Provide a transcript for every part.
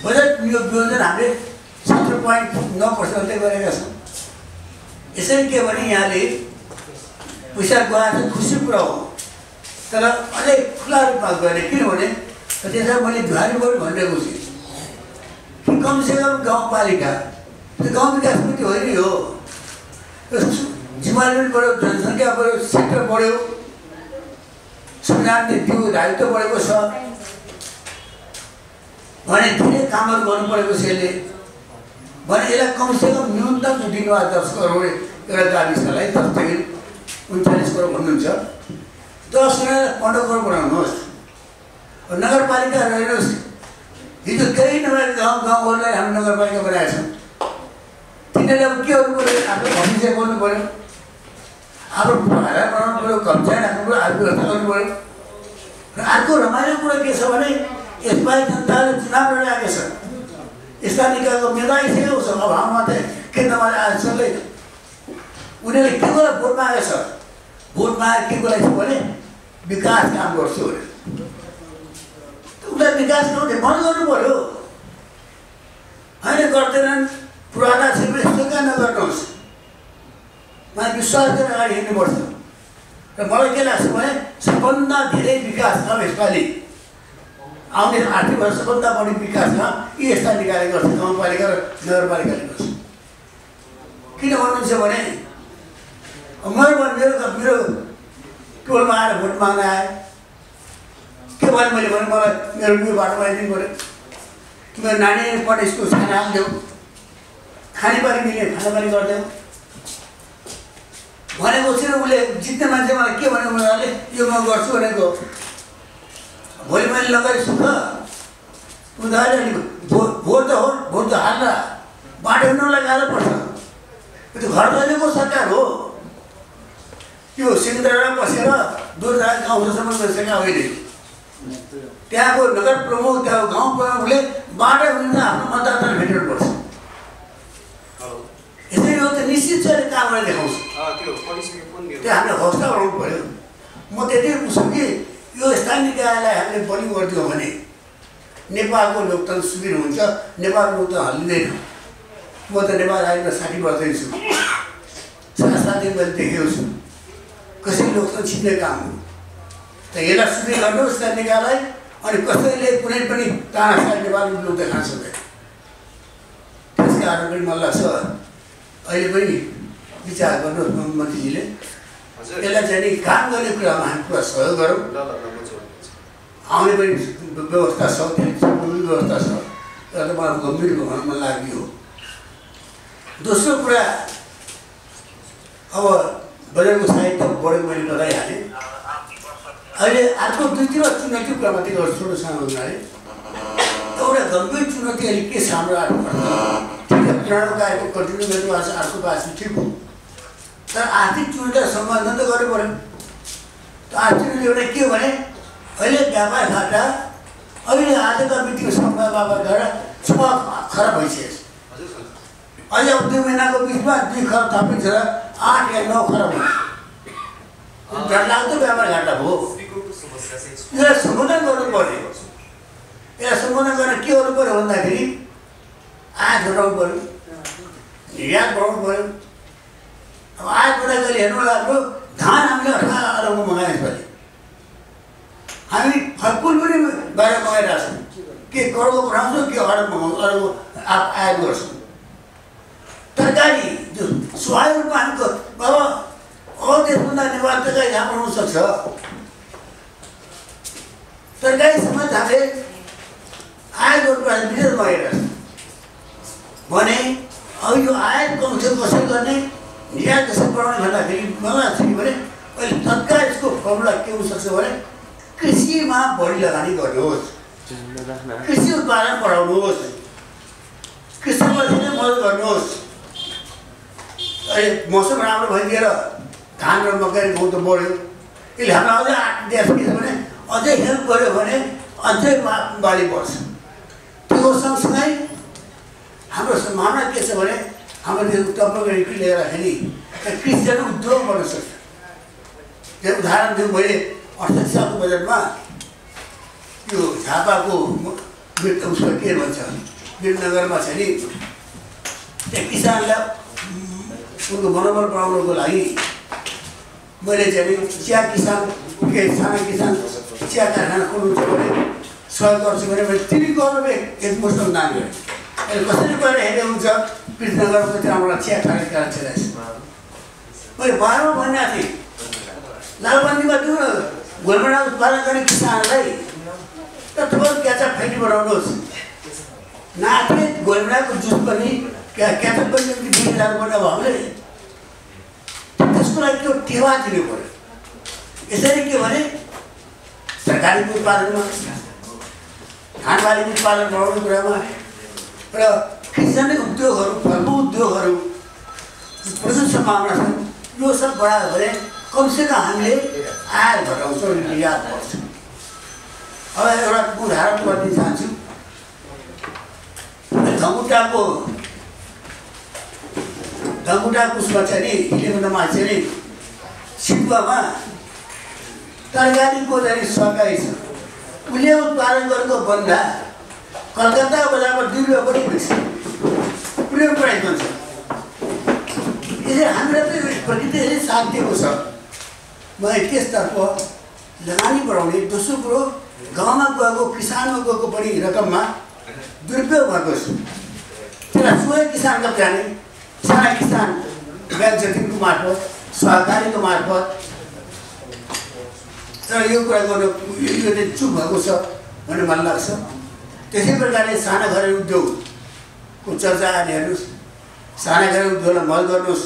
Budget वियोजन हामीले 70.9% गरेका छौँ। यसरी के भने यहाँले पैसा गएर खुसी कुरा हो, तर अझै खुला रूपमा गर्ने। किनभने त्यसमा मैले झुहारीबाट भनिरहेको छु कि कमसेकम गाउँपालिका गाउँ विकास समिति होइन हो, जिम्मेवारी बढ्यो, जनसङ्ख्या बढ्यो, सेक्टर बढ्यो, संविधानले त्यो दायित्व बढेको छ भने धेरै कामहरू गर्नु परेको छ। यसले भने यसलाई कमसेकम न्यूनतम दिनुभयो 10 करोड एउटा गाविसलाई 10 देखि 39 करोड भन्नुहुन्छ, 10 करोड 15 करोड बनाउनुहोस्। नगरपालिका हेर्नुहोस्, हिजो केही नभएर गाउँहरूलाई हामी नगरपालिका बनाएका छौँ। तिनीहरूले अब के गर्नु पऱ्यो, आफ्नो भविष्य गर्नु पऱ्यो, आफ्नो भाडा बनाउनु पऱ्यो, कर्मचारी राख्नु पऱ्यो, आदि व्यवस्था गर्नु पऱ्यो। र अर्को रमाइलो कुरा के छ भने यसपालि जनताले चुनाव लडिरहेको छ, यस्ता निकायको मेला आइसकेको छ। अब हाम्रोमा चाहिँ केन्द्रमा आएछ, उनीहरूले के कुरा भोट मागेको छ, भोट मागेर के कुरा छ भने विकास काम गर्छु अरे। उनीहरूले विकास गर्नु मन गर्नु पऱ्यो, होइन गर्दैनन्। पुराना क्षेत्र यस्तो क्या नगर्नुहोस्, मलाई विश्वास गरेर अगाडि हिँड्नुपर्छ। र मलाई के लाग्छ भने सबभन्दा धेरै विकास काम यसपालि आउने आर्थिक वर्ष सबभन्दा बढी विकास काम यी यस्ता निकायले गर्छ, गाउँपालिका र नगरपालिकाले गर्छ। किन भन्नुहुन्छ भने मेरो टोलमा आएर भोट माग्न आए, के भने मैले भने मलाई मेरो यो बाटो बनाइदिनु पऱ्यो, मेरो नानी पढ्ने स्कुल खाना हालिदेऊ, खानेपानी मिल्ने खानापानी गरिदेऊ भनेको चाहिँ उसले जित्ने मान्छे मलाई के भने उनीहरूले यो म गर्छु भनेको। भोलि मैले लगाएर सुख उनीहरूले भोट त हो, भोट त हाल्दा बाटो हिँड्नलाई गाह्रो पर्छ। त्यो घर दैलेको सरकार हो, त्यो सिंहदरबारमा बसेर दूरदराज गाउँसम्म गइसकेका होइन। त्यहाँको नगर प्रमुख, त्यहाँ गाउँ प्रमुखले बाटो हिँड्दा आफ्नो मतदातालाई भेट्नुपर्छ। यसरी हो त निश्चित चाहिँ काम गरेर देखाउँछ। त्यो हामीले हौसला बढाउनु पऱ्यो। म त्यति बुझ्छु कि यो स्थानीय निकायलाई हामीले बढी गरिदियो भने नेपालको लोकतन्त्र सुदृढ हुन्छ, नेपालको लोकतन्त्र हल्लिँदैन। म त नेपाल आएर 60 वर्षै छु, साथसाथै मैले देखेको छु कसरी लोकतन्त्र छिन्ने काम हो। त यसलाई सुदृढ गर्नुहोस् स्थानीय निकायलाई, अनि कसैले कुनै पनि तानाशाही नेपालको लोक देखाउन सक्दैन। त्यस कारण पनि मलाई लाग्छ अहिले पनि विचार गर्नुहोस् मन्त्रीजीले, यसलाई चाहिँ नि काम गर्ने कुरामा हामी पुरा सहयोग गरौँ। आउने पनि व्यवस्था छ, त्यहाँ व्यवस्था छ, र त मलाई गम्भीर भन्न मन लाग्यो। दोस्रो कुरा, अब बजेटको साहित्य बढेको मैले बताइहालेँ। अहिले अर्को दुईतिर चुनौती कुरा मात्रै गर्छु छोटो सानो हुनाले। एउटा गम्भीर चुनौती अहिले के सामना गर्नुपर्छ, पुरानो कार्यको कन्टिन्यू गर्नु भएको छ, अर्को बाँच्नु ठिक हो, तर आर्थिक चुनौतीलाई सम्बोधन त गर्नु पऱ्यो। त आर्थिक एउटा के हो भने अहिले व्यापार घाटा, अहिले आजका मितिको समय व्यापार घाटा 6 खराब भइसकेको छ। अहिले अब 2 महिनाको बिचमा 2 खराब थपिन्छ, 8 या 9 खराब हुन्छ। डरलाग्दो व्यापार घाटा हो। यसलाई सम्बोधन गर्नु पऱ्यो। यसलाई सम्बोधन गर्न के गर्नु पऱ्यो भन्दाखेरि आयात घटाउनु पऱ्यो, निर्यात बढाउनु पऱ्यो। अब आयात बढाउँदाखेरि हेर्नु लाग्यो, धान हामीले 18 अरबको मगायौँ यसपालि। हामी फलफुल पनि बाहिर मगाइरहेको छौँ, के करोडको बनाउँछौँ, के अरबको आयात गर्छौँ। तरकारी जो स्वाभाविक रूपमा हामीको अब अरू देशभन्दा नेपाल तरकारी यहाँ बनाउन सक्छ। तरकारी समेत हामीले आयात गर्नुपर्छ, विदेश मगाइरहेको छ भने अब यो आयात कमसेकम कसरी गर्ने, निर्यात कसरी बढाउने भन्दाखेरि मलाई लाग्छ कि भने अहिले तत्काल यसको फर्मुला के हुनसक्छ भने कृषिमा बढी लगानी गर्नुहोस्, कृषि उत्पादन बढाउनुहोस्, कृषकलाई नै मद्दत गर्नुहोस्। अहिले मौसम राम्रो भइदिएर धान र मकै गहुँ त बढ्यो, यसले हामीलाई अझै देश के छ भने अझै हेल्प गर्यो भने अझै बाली बढ्छ। त्यो सँगसँगै हाम्रो सम्भावना के छ भने हाम्रो देश टप्परी लिएर कृषि उद्योग बढ्न सक्छ। त्यो उदाहरण दिउँ, मैले 68 सालको बजेटमा त्यो झापाको उसको के भन्छ वीरनगरमा छ नि त्यहाँ किसानलाई उनको मनोबल बढाउनको लागि मैले चाहिँ चिया किसान के साना किसान चिया कारखाना खोल्नु छ भने सहयोग गर्छु भने मैले 3 करोड रुपियाँ एकमुष्ट दान गरेँ। अहिले कसरी गएर हेर्ने हुन्छ वीरनगरको त्यहाँबाट चिया कारखाना चलाएछ। मैले बाह्रमा भनेको थिएँ लालबन्दीमा दिउँ न गोलमेडा उत्पादन गर्ने किसानहरूलाई र तपाईँहरू क्याचअप फ्याक्ट्री बनाउनुहोस्। नाथे गोलमेडाको जुस पनि क्याचअप पनि 20,000 पर्ने भयो भने त्यसको लागि त्यो टेवा दिनु पर्यो। यसरी के भने सरकारी उत्पादनमा धानबाली उत्पादन बढाउने कुरामा र किसानी उद्योगहरू फलफुल उद्योगहरू प्रचुर सम्भावना छन्। यो सब बढायो भने कमसेकम हामीले आय घटाउँछौँ निर्यात बढ्छ। अब एउटा उदाहरण गर्न चाहन्छु। धमुटाको उसमा चाहिँ नि हिलेमा चाहिँ नि सिटुवामा तरकारीको चाहिँ सहकारी छ। उसले उत्पादन गरेको बन्दा कलकत्ता बजारमा 2 रुपियाँ पनि बेच्छ। कुनै प्राइस भन्छ। यसले हामीलाई त प्रकृतिले साथ दिएको छ। म त्यसतर्फ लगानी बढाउने। दोस्रो कुरो गाउँमा गएको किसानमा गएको पनि रकममा दुरुपयोग भएको छ। त्यसलाई स्वयं किसानका जाने साना किसान ब्याङ्क जतिको मार्फत सहकारीको मार्फत तर यो कुरा गर्नु यो चाहिँ चुप भएको छ भन्ने मलाई लाग्छ। त्यसै प्रकारले साना घर उद्योगको चर्चा अहिले हेर्नुहोस्। साना घर उद्योगलाई मल गर्नुहोस्।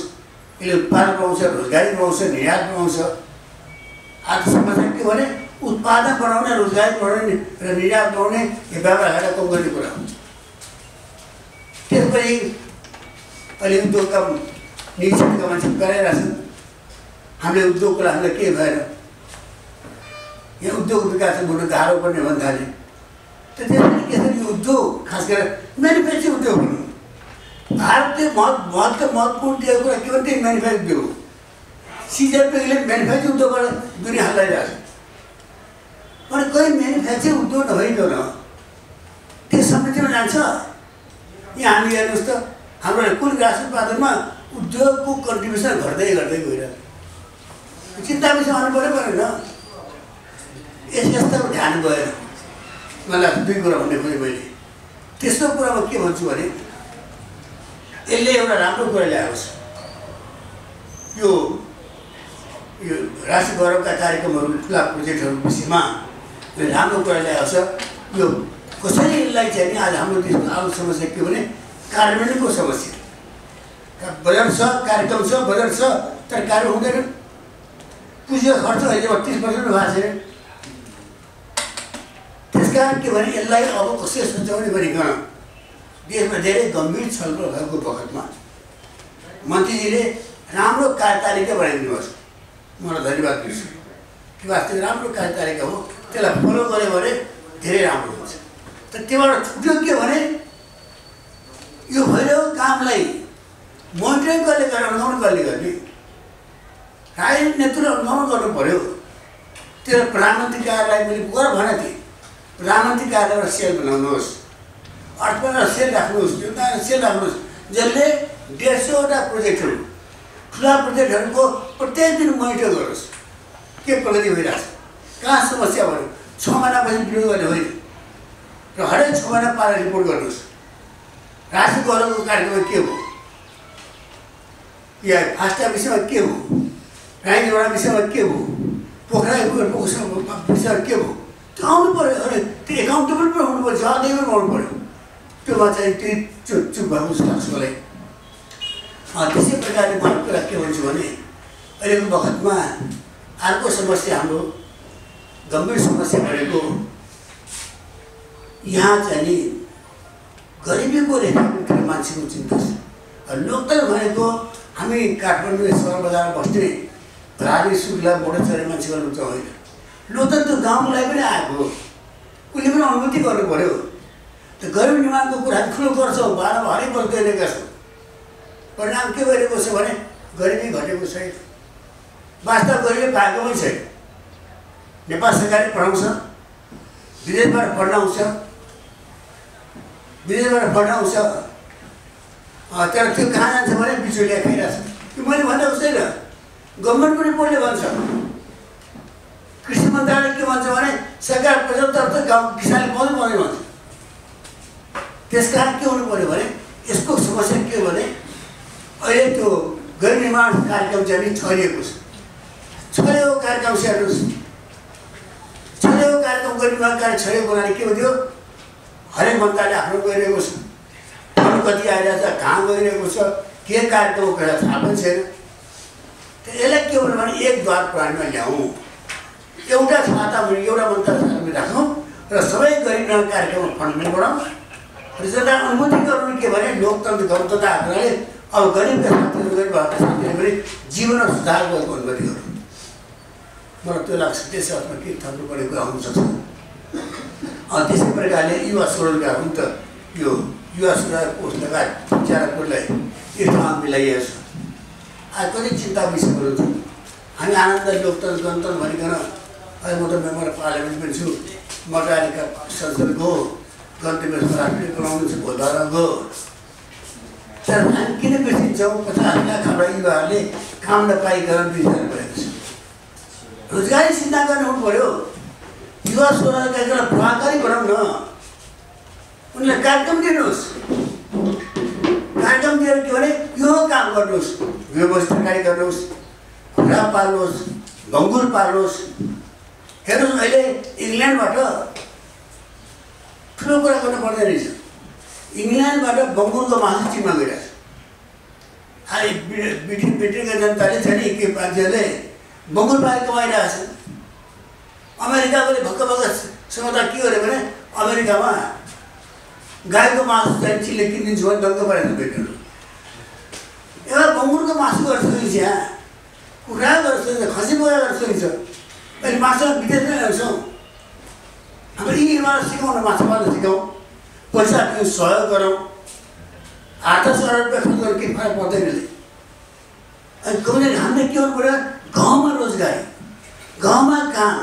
यसले उत्पादन पाउँछ, रोजगारी पाउँछ, निर्यात पाउँछ। आज समस्या के भने उत्पादन बढाउने, रोजगारी बढाउने र निर्यात बढाउने यो व्यवहारलाई कम गर्ने कुरा हो। त्यसपछि अहिले उद्योगका निरीक्षणका मान्छे गराइरहेछन्। हामीले उद्योगको लागि हामीलाई के भएर यहाँ उद्योग विकास गर्नु गाह्रो पर्ने भन्नाले त्यसैले यसरी उद्योग खास गरेर म्यानुफ्याक्चरिङ उद्योग हुनु भारतले महत्त्वपूर्ण दिएको कुरा के भन्छ म्यानुफ्याक्चरिङ उद्योग हो। सिजनले म्यानुफ्याक्चरिङ उद्योगबाट दुनियाँ हल्लाइरहेको छ। तर कहीँ म्यानुफ्याक्चरिङ उद्योग नभइकन त्यो समितिमा जान्छ। यहाँ हामी हेर्नुहोस् त हाम्रो कुल राष्ट्र उत्पादनमा उद्योगको कन्ट्रिब्युसन घट्दै घट्दै गइरहेको चिन्ता विषय आउनु पऱ्यो परेन। यस्तो ध्यान गएर मलाई 2 कुरा भन्ने खोजेँ मैले। तेस्रो कुरामा के भन्छु भने यसले एउटा राम्रो कुरा ल्याएको छ। यो राष्ट्रिय गौरवका कार्यक्रमहरू ठुला प्रोजेक्टहरू विषयमा राम्रो कुरा ल्याएको छ। यो कसरी यसलाई चाहिँ नि आज हाम्रो देशको आउने समस्या के भने कार्यान्वयनको समस्या। बजेट छ, कार्यक्रम छ, बजेट छ, तर कार्य हुँदैन। पुँजी खर्च अहिले 32% भएको छैन। त्यसकारण के भने यसलाई अब कसरी सञ्चालन गरिकन देशमा धेरै गम्भीर छलफल भएको बखतमा मन्त्रीजीले राम्रो कार्यतालिका बनाइदिनुहोस्। मलाई धन्यवाद दिन्छु कि वास्तवमा राम्रो कार्यतालिका हो। त्यसलाई फलो गऱ्यो भने धेरै राम्रो हुन्छ। तर त्योबाट छुट्यो के भने यो भइरहेको कामलाई मोनिटरिङ कसले गर्ने, अनुगमन कसले गर्ने, राजनीतिक नेतृत्वले अनुगमन गर्नु पर्यो। त्यो प्रधानमन्त्री कार्यालय मैले गएर भनेको थिएँ प्रधानमन्त्री कार्यालयबाट सेल बनाउनुहोस्, अर्थमन्त्री सेल राख्नुहोस्, सेल राख्नुहोस् जसले 150वटा प्रोजेक्टहरू ठुला प्रोजेक्टहरूको प्रत्येक दिन मोनिटर गरोस् के प्रगति भइरहेछ, कहाँ समस्या भयो। 6 महिनापछि विरोध गर्ने होइन र हरेक 6 महिना पारा रिपोर्ट गर्नुहोस्। राष्ट्रिय गौरवको कार्यक्रम के हो, या फास्टा विषयमा के हो, रानीझोडा विषयमा के हो, पोखराको विषयमा के हो, त्यो आउनु पऱ्यो। अनि त्यो एकाउन्टेबल पनि हुनु पऱ्यो, जवाबदेही पनि आउनु पऱ्यो। त्योमा चाहिँ त्यही चुप भएको जस्तो लाग्छ मलाई। त्यसै प्रकारले म कुरा के भन्छु भने अहिलेको बखतमा अर्को समस्या हाम्रो गम्भीर समस्या भनेको यहाँ चाहिँ नि गरिबीको रेखाको मान्छेको चिन्ता छ। लोकतन्त्र भनेको हामी काठमाडौँ सहर बजारमा बस्ने धार्मिक सुखलाई बोडो चढे मान्छेको लुच्चा होइन। लोकतन्त्र गाउँलाई पनि आएको हो, उसले पनि अनुभूति गर्नु पऱ्यो। त्यो गरिब निर्माणको कुरा ठुलो गर्छौँ, बाह्रमा हरेक वर्ष गइरहेका छौँ। परिणाम के भइरहेको छ भने गरिबी घटेको छैन। वास्तव गरिबी पाएको पनि छैन। नेपाल सरकारले पढाउँछ, विदेशबाट पढ्न आउँछ, विदेशबाट पठाउँछ तर त्यो कहाँ जान्छ भने बिचौलिया खाइरहेछ। त्यो मैले भनेको छैन, गभर्मेन्टको रिपोर्टले भन्छ। कृषि मन्त्रालयले के भन्छ भने सरकार 75 गाउँ किसानले पाउँदैन भन्छ। त्यसकारण के हुनु पर्यो भने यसको समस्या के हो भने अहिले त्यो गैर निर्माण कार्यक्रम चाहिँ छरिएको छ। छरेको कार्यक्रम हेर्नुहोस्, छरेको कार्यक्रम गैर निर्माण कार्य छरेको हुनाले के भयो, हरेक मन्त्रालय आफ्नो गइरहेको छ, अरू कति आइरहेको छ, कहाँ गइरहेको छ, के कार्यक्रम गरेर थाहा पनि छैन। यसलाई के भन्नु भने एक द्वार प्रणालीमा ल्याउँ, एउटा खातामा एउटा मन्त्रालयमा राखौँ र सबै गैर निर्माण कार्यक्रममा फन्ड बढाउँ र जनता अनुमति गर्नु के भने लोकतन्त्र गणतन्त्र आग्रहले अब गरिबका साथीहरू गरिब भएका साथीहरूले पनि जीवनमा सुधार गरेको अनुमति गर्नु। मलाई त्यो लाग्छ त्यसै अर्थमा के थप्नु परेको आउनु सक्छ। त्यसै प्रकारले युवा स्वरोजगार हुन् त यो युवा स्वरोजगार कोष लगायत विचारकहरूलाई एक ठाउँमा मिलाइएको छ। आज कति चिन्ता विषयहरू छ। हामी आनन्द लोकतन्त्र गणतन्त्र भनिकन अहिले म त मेम्बर पार्लियामेन्ट पनि छु, मजालिका संसद गयो, गन्तव्य राष्ट्रिय बनाउनु छ भोलि गयो। तर हामी किन बिर्सिन्छौँ? 50 लाख हाम्रा युवाहरूले काम नपाइकन बिर्सिनु परेको छ। रोजगारी सिर्जना गर्ने हुनु पऱ्यो। युवा स्वरोजगारलाई प्रभावकारी बनाउँ न, उनीलाई कार्यक्रम दिनुहोस्। कार्यक्रम दिएर के भने यो काम गर्नुहोस्, व्यवस्थाकारी गर्नुहोस्, खुला पाल्नुहोस्, भङ्गुर पाल्नुहोस्। हेर्नुहोस् अहिले इङ्ल्यान्डबाट ठुलो कुरा गर्नु पर्दैन रहेछ। इङ्ल्यान्डबाट बङ्गुरको मासु चिनमा गइरहेछ। अहिले ब्रिटेनका जनताले छ नि के मान्छेहरूले बङ्गुर पाएर कमाइरहेको छ। अमेरिकाले भक्क समाचार के गर्यो भने अमेरिकामा गाईको मासु चाहिँ चिल्ले किनिदिन्छु भने दङ्ग परेको ब्रिटेनहरू। एउटा बङ्गुरको मासु गर्न सकिन्छ, यहाँ कुखुरा गर्न सकिन्छ, खसी बोरा गर्न सकिन्छ। अहिले माछा विदेशमै ल्याउँछौँ। हाम्रो यहीँबाट सिकाउन, माछा मार्न सिकाउँ, पैसा दिउँ, सहयोग गरौँ। 8-10 अरब रुपियाँ खर्च गरेर केही फरक पर्दैन। अनि हामीले के गर्नु पऱ्यो? गाउँमा रोजगारी, गाउँमा काम,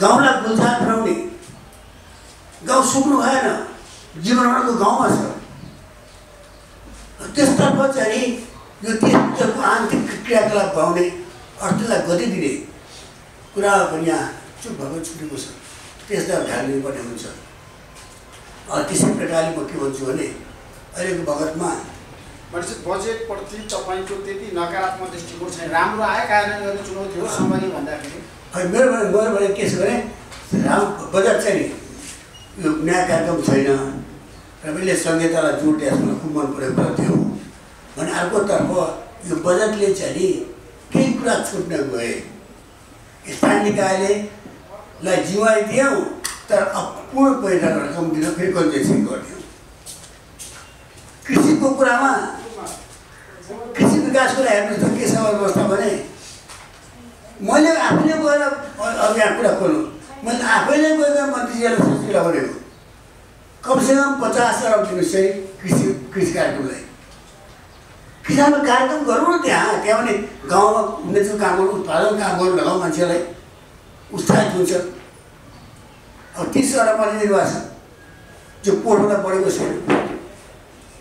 गाउँलाई गुलजार बनाउने। गाउँ सुक्नु भएन, जीवनहरूको गाउँमा छ। त्यसतर्फ चाहिँ यो देशभित्रको आन्तरिक क्रियाकलाप पाउने, अर्थलाई गति दिने कुरा पनि यहाँ चुप भएको छुटेको छ। त्यसलाई ध्यान दिनुपर्ने हुन्छ। त्यसै प्रकारले म के भन्छु भने अहिलेको बगतमा बजेटप्रति तपाईँको त्यति नकारात्मक दृष्टिकोण छैन। राम्रो आयो, कार्यान्वयन गर्ने चुनौती हो समय भन्दाखेरि मेरो भने के छ भने बजेट चाहिँ नि यो नयाँ कार्यक्रम छैन र मैले संहितालाई जोड यसमा खुब मन परेको कुरा थियो भने अर्कोतर्फ यो बजेटले चाहिँ नि केही कुरा छुट्न गए। स्थानीय निकायलाई जिम्मेवारी दियौँ तर अपूर्ण पैसा रकम दिन फेरि कन्जेसन गरिदियौँ। कृषिको कुरामा कृषि विकासको लागि हेर्नुहोस् त के छ अवस्था भने मैले आफैले गएर अभियान कुरा खोल्नु, मैले आफैले गएर मन्त्रीजीलाई सचिवलाई भनेको कमसेकम 50 अरब दिनुहोस् है कृषि कार्यक्रमलाई। किसानको कार्यक्रम गरौँ न त्यहाँ भने गाउँमा उन्नतिको काम गर्नु, उत्पादन काम गर्नु लगाउँ, मान्छेलाई उत्साहित हुन्छ। अब 30 अरब मैले दिनुभएको छ जो पोहोरभन्दा बढेको छैन।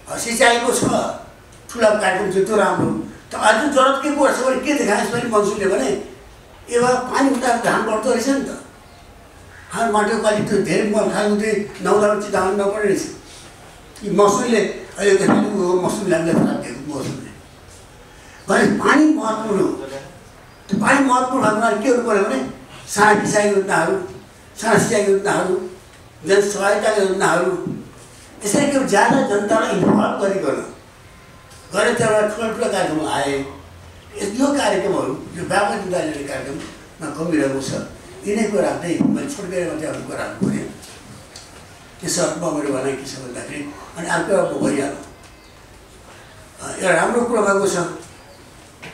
सिँचाइको छ ठुला कार्यक्रम छ, त्यो राम्रो। त अझ जरुरत के पर्छ भने के देखाए यसपालि मनसुनले भने एउटा पानी हुँदा धान बढ्दो रहेछ नि त। हाम्रो माटोको क्वालिटी धेरै मल खाएको चाहिँ नौलामा चिताउनु नपर्ने रहेछ। यो मौसमले अहिले मौसमले हामीलाई खराब दिएको मौसमले भने पानी महत्त्वपूर्ण हो। त्यो पानी महत्त्वपूर्ण भएको के हुनु पऱ्यो भने साना सिँचाइ योजनाहरू, साना सिँचाइ योजनाहरू, जनसहायताका योजनाहरू, यसरी के ज्यादा जनतालाई इन्भल्भ गरिकन गरेर त्यहाँबाट ठुला कार्यक्रम आए। यो कार्यक्रमहरू यो व्यापक जनता लिने कार्यक्रममा कमी रहेको छ। यिनै कुरा राख्दै मैले छोटकरीमा चाहिँ अरू कुरा राख्नु पऱ्यो। त्यसो अर्थमा मेरो भनाइ के छ भन्दाखेरि अनि अर्को भइहाल्यो। एउटा राम्रो कुरो भएको छ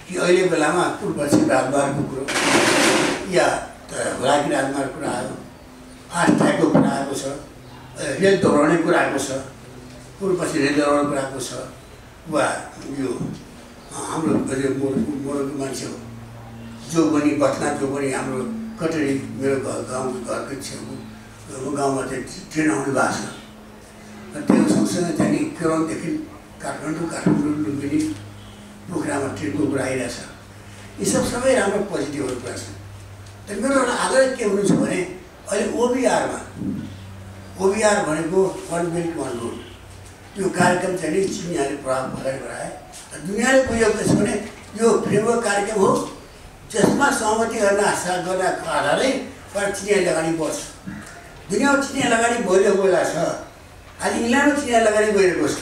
कि अहिले बेलामा पूर्वपछि राजमार्गको कुरो या भोलाकी राजमार्ग कुरा आयो, फास्ट्यागको कुरा आएको छ, रेल दौडाउने कुरा आएको छ, पूर्वपछि रेल दौडाउने कुरा आएको छ। वा यो हाम्रो मोरको मान्छे हो जो पनि बस्ना जो पनि हाम्रो कटरी मेरो घरकै छेउ गाउँमा चाहिँ ट्रेन आउने भएको छ। त्यो सँगसँगै चाहिँ केरलदेखि काठमाडौँ लुम्बिनी पोखरामा ट्रेनको कुरा आइरहेछ। यी सब सबै राम्रो पोजिटिभहरू कुरा छ। तर मेरो एउटा आग्रह के हुनु छ भने अहिले ओबिआर भनेको वन बेल्ट वन रोड यो कार्यक्रम चाहिँ चिनियाले प्रभाव अगाडि बढाए। दुनियाँले बुझेको छ भने यो फ्रेमवर्क कार्यक्रम हो जसमा सहमति गर्नको आधारै चिनियाले अगाडि बढ्छ। दुनियाँमा चिनियाले अगाडि बढिरहेको बेला छ। आज इङ्ल्यान्डमा चिनियाले अगाडि गइरहेको छ।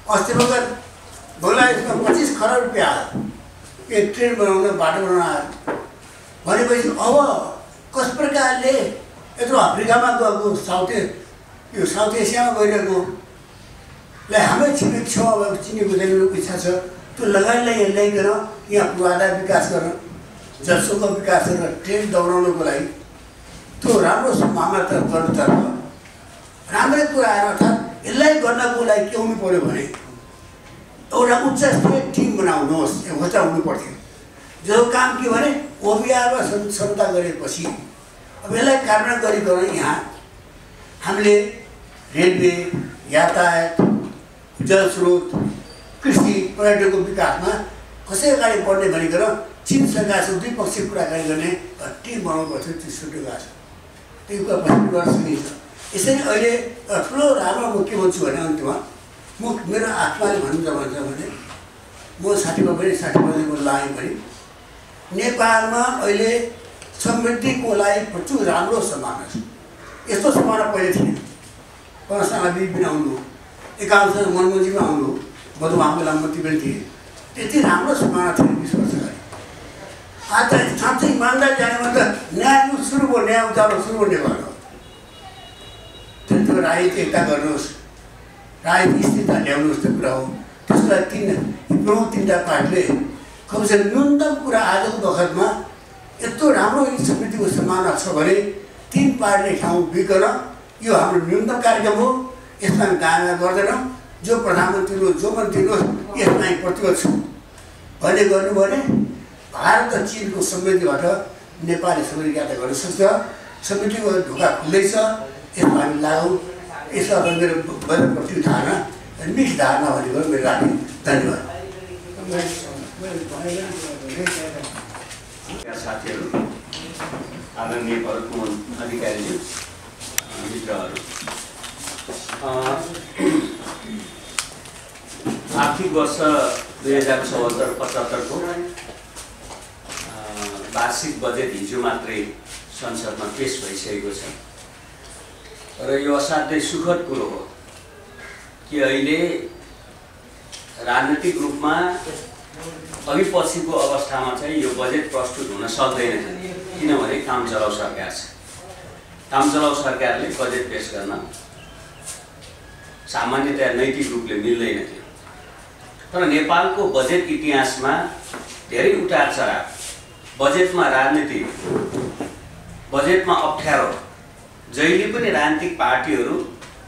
अस्ति भर्खर बङ्गलादेशमा 25 खरब रुपियाँ आयो एक ट्रेन बनाउन, बाटो बनाउन आयो भनेपछि अब कस प्रकारले यत्रो अफ्रिकामा गएको साउथ एसियामा गइरहेकोलाई हाम्रै छिमेक छेउमा अब चिनीको ल्याउनुको इच्छा छ। त्यो लगानीलाई ल्याइकन यहाँ पूर्वाधार विकास गर्न, जलस्रोतको विकास गर्न, ट्रेन दौडाउनको लागि त्यो राम्रो मामलातर्फ गर्नुतर्फ राम्रै कुरा आएर अर्थात् यसलाई गर्नको लागि के हुनु पर्यो भने एउटा उच्च स्तरीय टिम बनाउनुहोस्। एउटा हुनु पर्थ्यो जो काम के भने ओबिआरमा क्षमता गरेपछि अब यसलाई कार्यान्वयन गरिकन यहाँ हामीले रेलवे, यातायात, जलस्रोत, कृषि, पर्यटनको विकासमा कसरी अगाडि बढ्ने भनिकन चीन सरकारसँग द्विपक्षीय कुराकानी गर्ने टिम बनाउनु पर्थ्यो। त्यो छुट्टो गएको छ, त्यो कुरा पछि गर्न सकिन्छ। यसरी अहिले ठुलो राम्रो म के भन्छु भने अन्त्यमा मेरो आत्माले भन्छ भने म 60मा पनि 60 लागेँ पनि नेपालमा अहिले समृद्धिको लागि प्रचुर राम्रो सम्भावना छ। यस्तो सम्भावना पहिले थिएन। परसँग बिपिन आउनु, एकांशसँग मनमोहनजीमा आउनु, मधुबाबु लामती पनि थिए। त्यति राम्रो सम्भावना थिएन 20 वर्ष अगाडि। आज त साँच्चै इमान्दार जाने भने त न्याय सुरु भयो, न्याय उचालो सुरु भयो नेपालमा। त्यो राजनीति एकता गर्नुहोस्, राजनीति स्थिरता ल्याउनुहोस्, त्यो कुरा हो। त्यसलाई प्रमुख 3टा पार्टीले कमसेकम न्यूनतम कुरा आजको बखतमा यत्रो राम्रो समृद्धिको सम्भावना छ भने 3 पार्टीले ठाउँ बिकन यो हाम्रो न्यूनतम कार्यक्रम हो। यसमा गाना गर्दैनौँ। जो प्रधानमन्त्री हो, जो मन्त्री हो, यसमा प्रतिबद्ध छु भन्ने गर्नु भने भारत र चीनको समृद्धिबाट नेपाली समृद्धि यात्रा गर्न सक्छ। समृद्धिको ढोका खुल्दैछ, यसमा हामी लागौँ। यसमा मेरो बजारप्रति धारणा मिक्स धारणा भनेको मेरो राख्ने। धन्यवाद। साथीहरू, आदरणीय भरतमोहन अधिकारीज्यू, मित्रहरू, आर्थिक वर्ष 2074-75 को वार्षिक बजेट हिजो मात्रै संसदमा पेश भइसकेको छ र यो असाध्यै सुखद कुरो हो कि अहिले राजनीतिक रूपमा अघि पछिको अवस्थामा चाहिँ यो बजेट प्रस्तुत हुन सक्दैन, किनभने काम चलाउ सरकार छ। काम चलाउ सरकारले बजेट पेश गर्न सामान्यतया नैतिक रूपले मिल्दैन थियो। तर नेपालको बजेट इतिहासमा धेरै उतार चढाव, बजेटमा राजनीति, बजेटमा अप्ठ्यारो, जहिले पनि राजनीतिक पार्टीहरू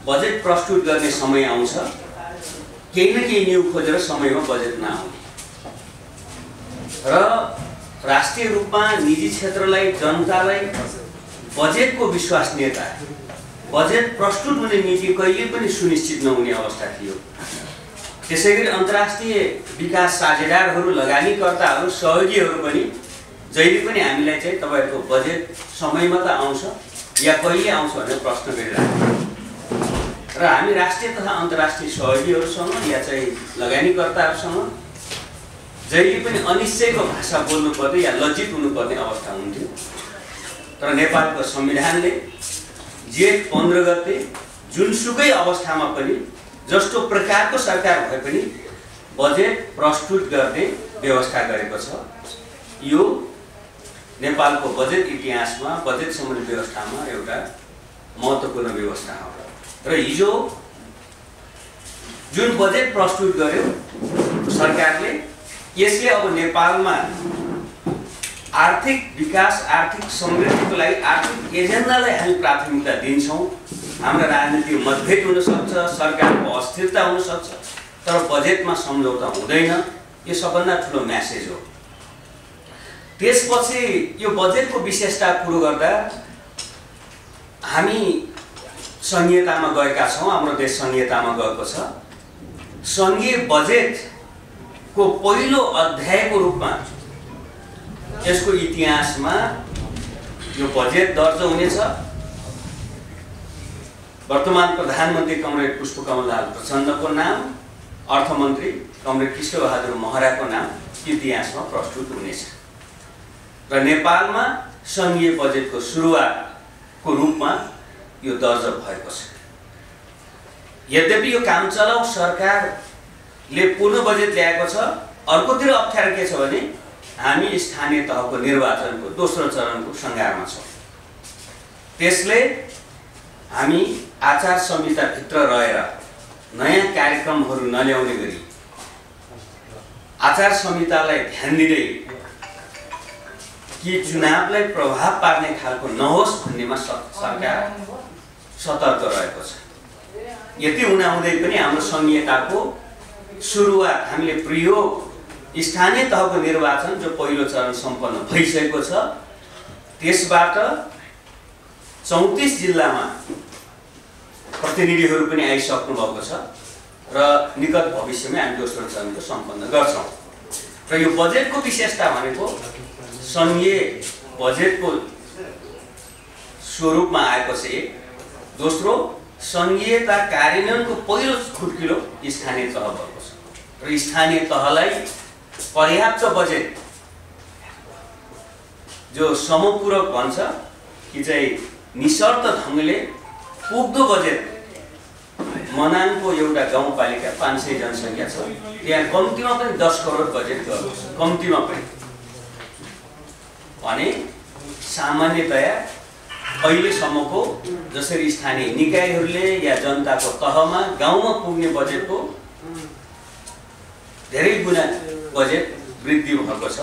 बजेट प्रस्तुत गर्ने समय आउँछ केही न केही न्यू खोजेर समयमा बजेट नआउने र राष्ट्रिय रूपमा निजी क्षेत्रलाई, जनतालाई बजेटको विश्वसनीयता, बजेट प्रस्तुत हुने नीति कहिले पनि सुनिश्चित नहुने अवस्था थियो। त्यसैगरी अन्तर्राष्ट्रिय विकास साझेदारहरू, लगानीकर्ताहरू, सहयोगीहरू पनि जहिले पनि हामीलाई चाहिँ तपाईहरुको बजेट समयमा त आउँछ या कहिले आउँछ भनेर प्रश्न गरिरहेको र हामी राष्ट्रिय तथा अन्तर्राष्ट्रिय सहयोगीहरूसँग या चाहिँ लगानीकर्ताहरूसँग जहिले पनि अनिश्चयको भाषा बोल्नुपर्ने या लज्जित हुनुपर्ने अवस्था हुन्थ्यो। तर नेपालको संविधानले जेठ 15 गते जुनसुकै अवस्थामा पनि, जस्तो प्रकारको सरकार भए पनि बजेट प्रस्तुत गर्ने व्यवस्था गरेको छ। यो नेपालको बजेट इतिहासमा, बजेट सम्बन्धी व्यवस्थामा एउटा महत्त्वपूर्ण व्यवस्था हो र हिजो जुन बजेट प्रस्तुत गर्यो सरकारले, यसले अब नेपालमा आर्थिक विकास, आर्थिक समृद्धिको लागि आर्थिक एजेन्डालाई हामी प्राथमिकता दिन्छौँ। हाम्रो राजनीतिक मतभेद हुन सक्छ, सरकारको अस्थिरता हुन सक्छ, तर बजेटमा सम्झौता हुँदैन। यो सबभन्दा ठुलो म्यासेज हो। त्यसपछि यो बजेटको विशेषता कुरो गर्दा हामी संघीयतामा गएका छौँ। हाम्रो देश संघीयतामा गएको छ। संघीय बजेटको पहिलो अध्यायको रूपमा यसको इतिहासमा यो बजेट दर्ज हुनेछ। वर्तमान प्रधानमन्त्री कमरेड पुष्पकमल दाहाल प्रचण्डको नाम, अर्थमन्त्री कमरेड कृष्णबहादुर महराको नाम इतिहासमा प्रस्तुत हुनेछ र नेपालमा संघीय बजेटको सुरुवातको रूपमा यो दर्ज भएको छ। यद्यपि यो काम चलाउ सरकारले पूर्ण बजेट ल्याएको छ। अर्कोतिर अप्ठ्यारो के छ भने हामी स्थानीय तहको निर्वाचनको दोस्रो चरणको सङ्घारमा छौँ। त्यसले हामी आचार संहिताभित्र रहेर नयाँ कार्यक्रमहरू नल्याउने गरी आचार संहितालाई ध्यान दिँदै कि चुनावलाई प्रभाव पार्ने खालको नहोस् भन्नेमा सरकार सतर्क रहेको छ। यति हुँदाहुँदै पनि हाम्रो संघीयताको सुरुवात हामीले प्रयोग स्थानीय तहको निर्वाचन जो पहिलो चरण सम्पन्न भइसकेको छ, त्यसबाट 34 जिल्लामा प्रतिनिधिहरू पनि आइसक्नु भएको छ र निकट भविष्यमा हामी दोस्रो चरणको सम्पन्न गर्छौँ। र यो बजेटको विशेषता भनेको संघीय बजेटको स्वरूपमा आएको छ। एक दोस्रो, संघीयता कार्यान्वयनको पहिलो खुड्किलो स्थानीय तह भएको छ र स्थानीय तहलाई पर्याप्त बजेट जो समपूरक भन्छ कि चाहिँ निशर्त ढङ्गले पुग्दो बजेट। मनाङको एउटा गाउँपालिका 500 जनसङ्ख्या छ, त्यहाँ कम्तीमा पनि 10 करोड बजेट गर्नु, कम्तीमा पनि भने सामान्यतया अहिलेसम्मको जसरी स्थानीय निकायहरूले या जनताको तहमा गाउँमा पुग्ने बजेटको धेरै गुणा बजेट वृद्धि भएको छ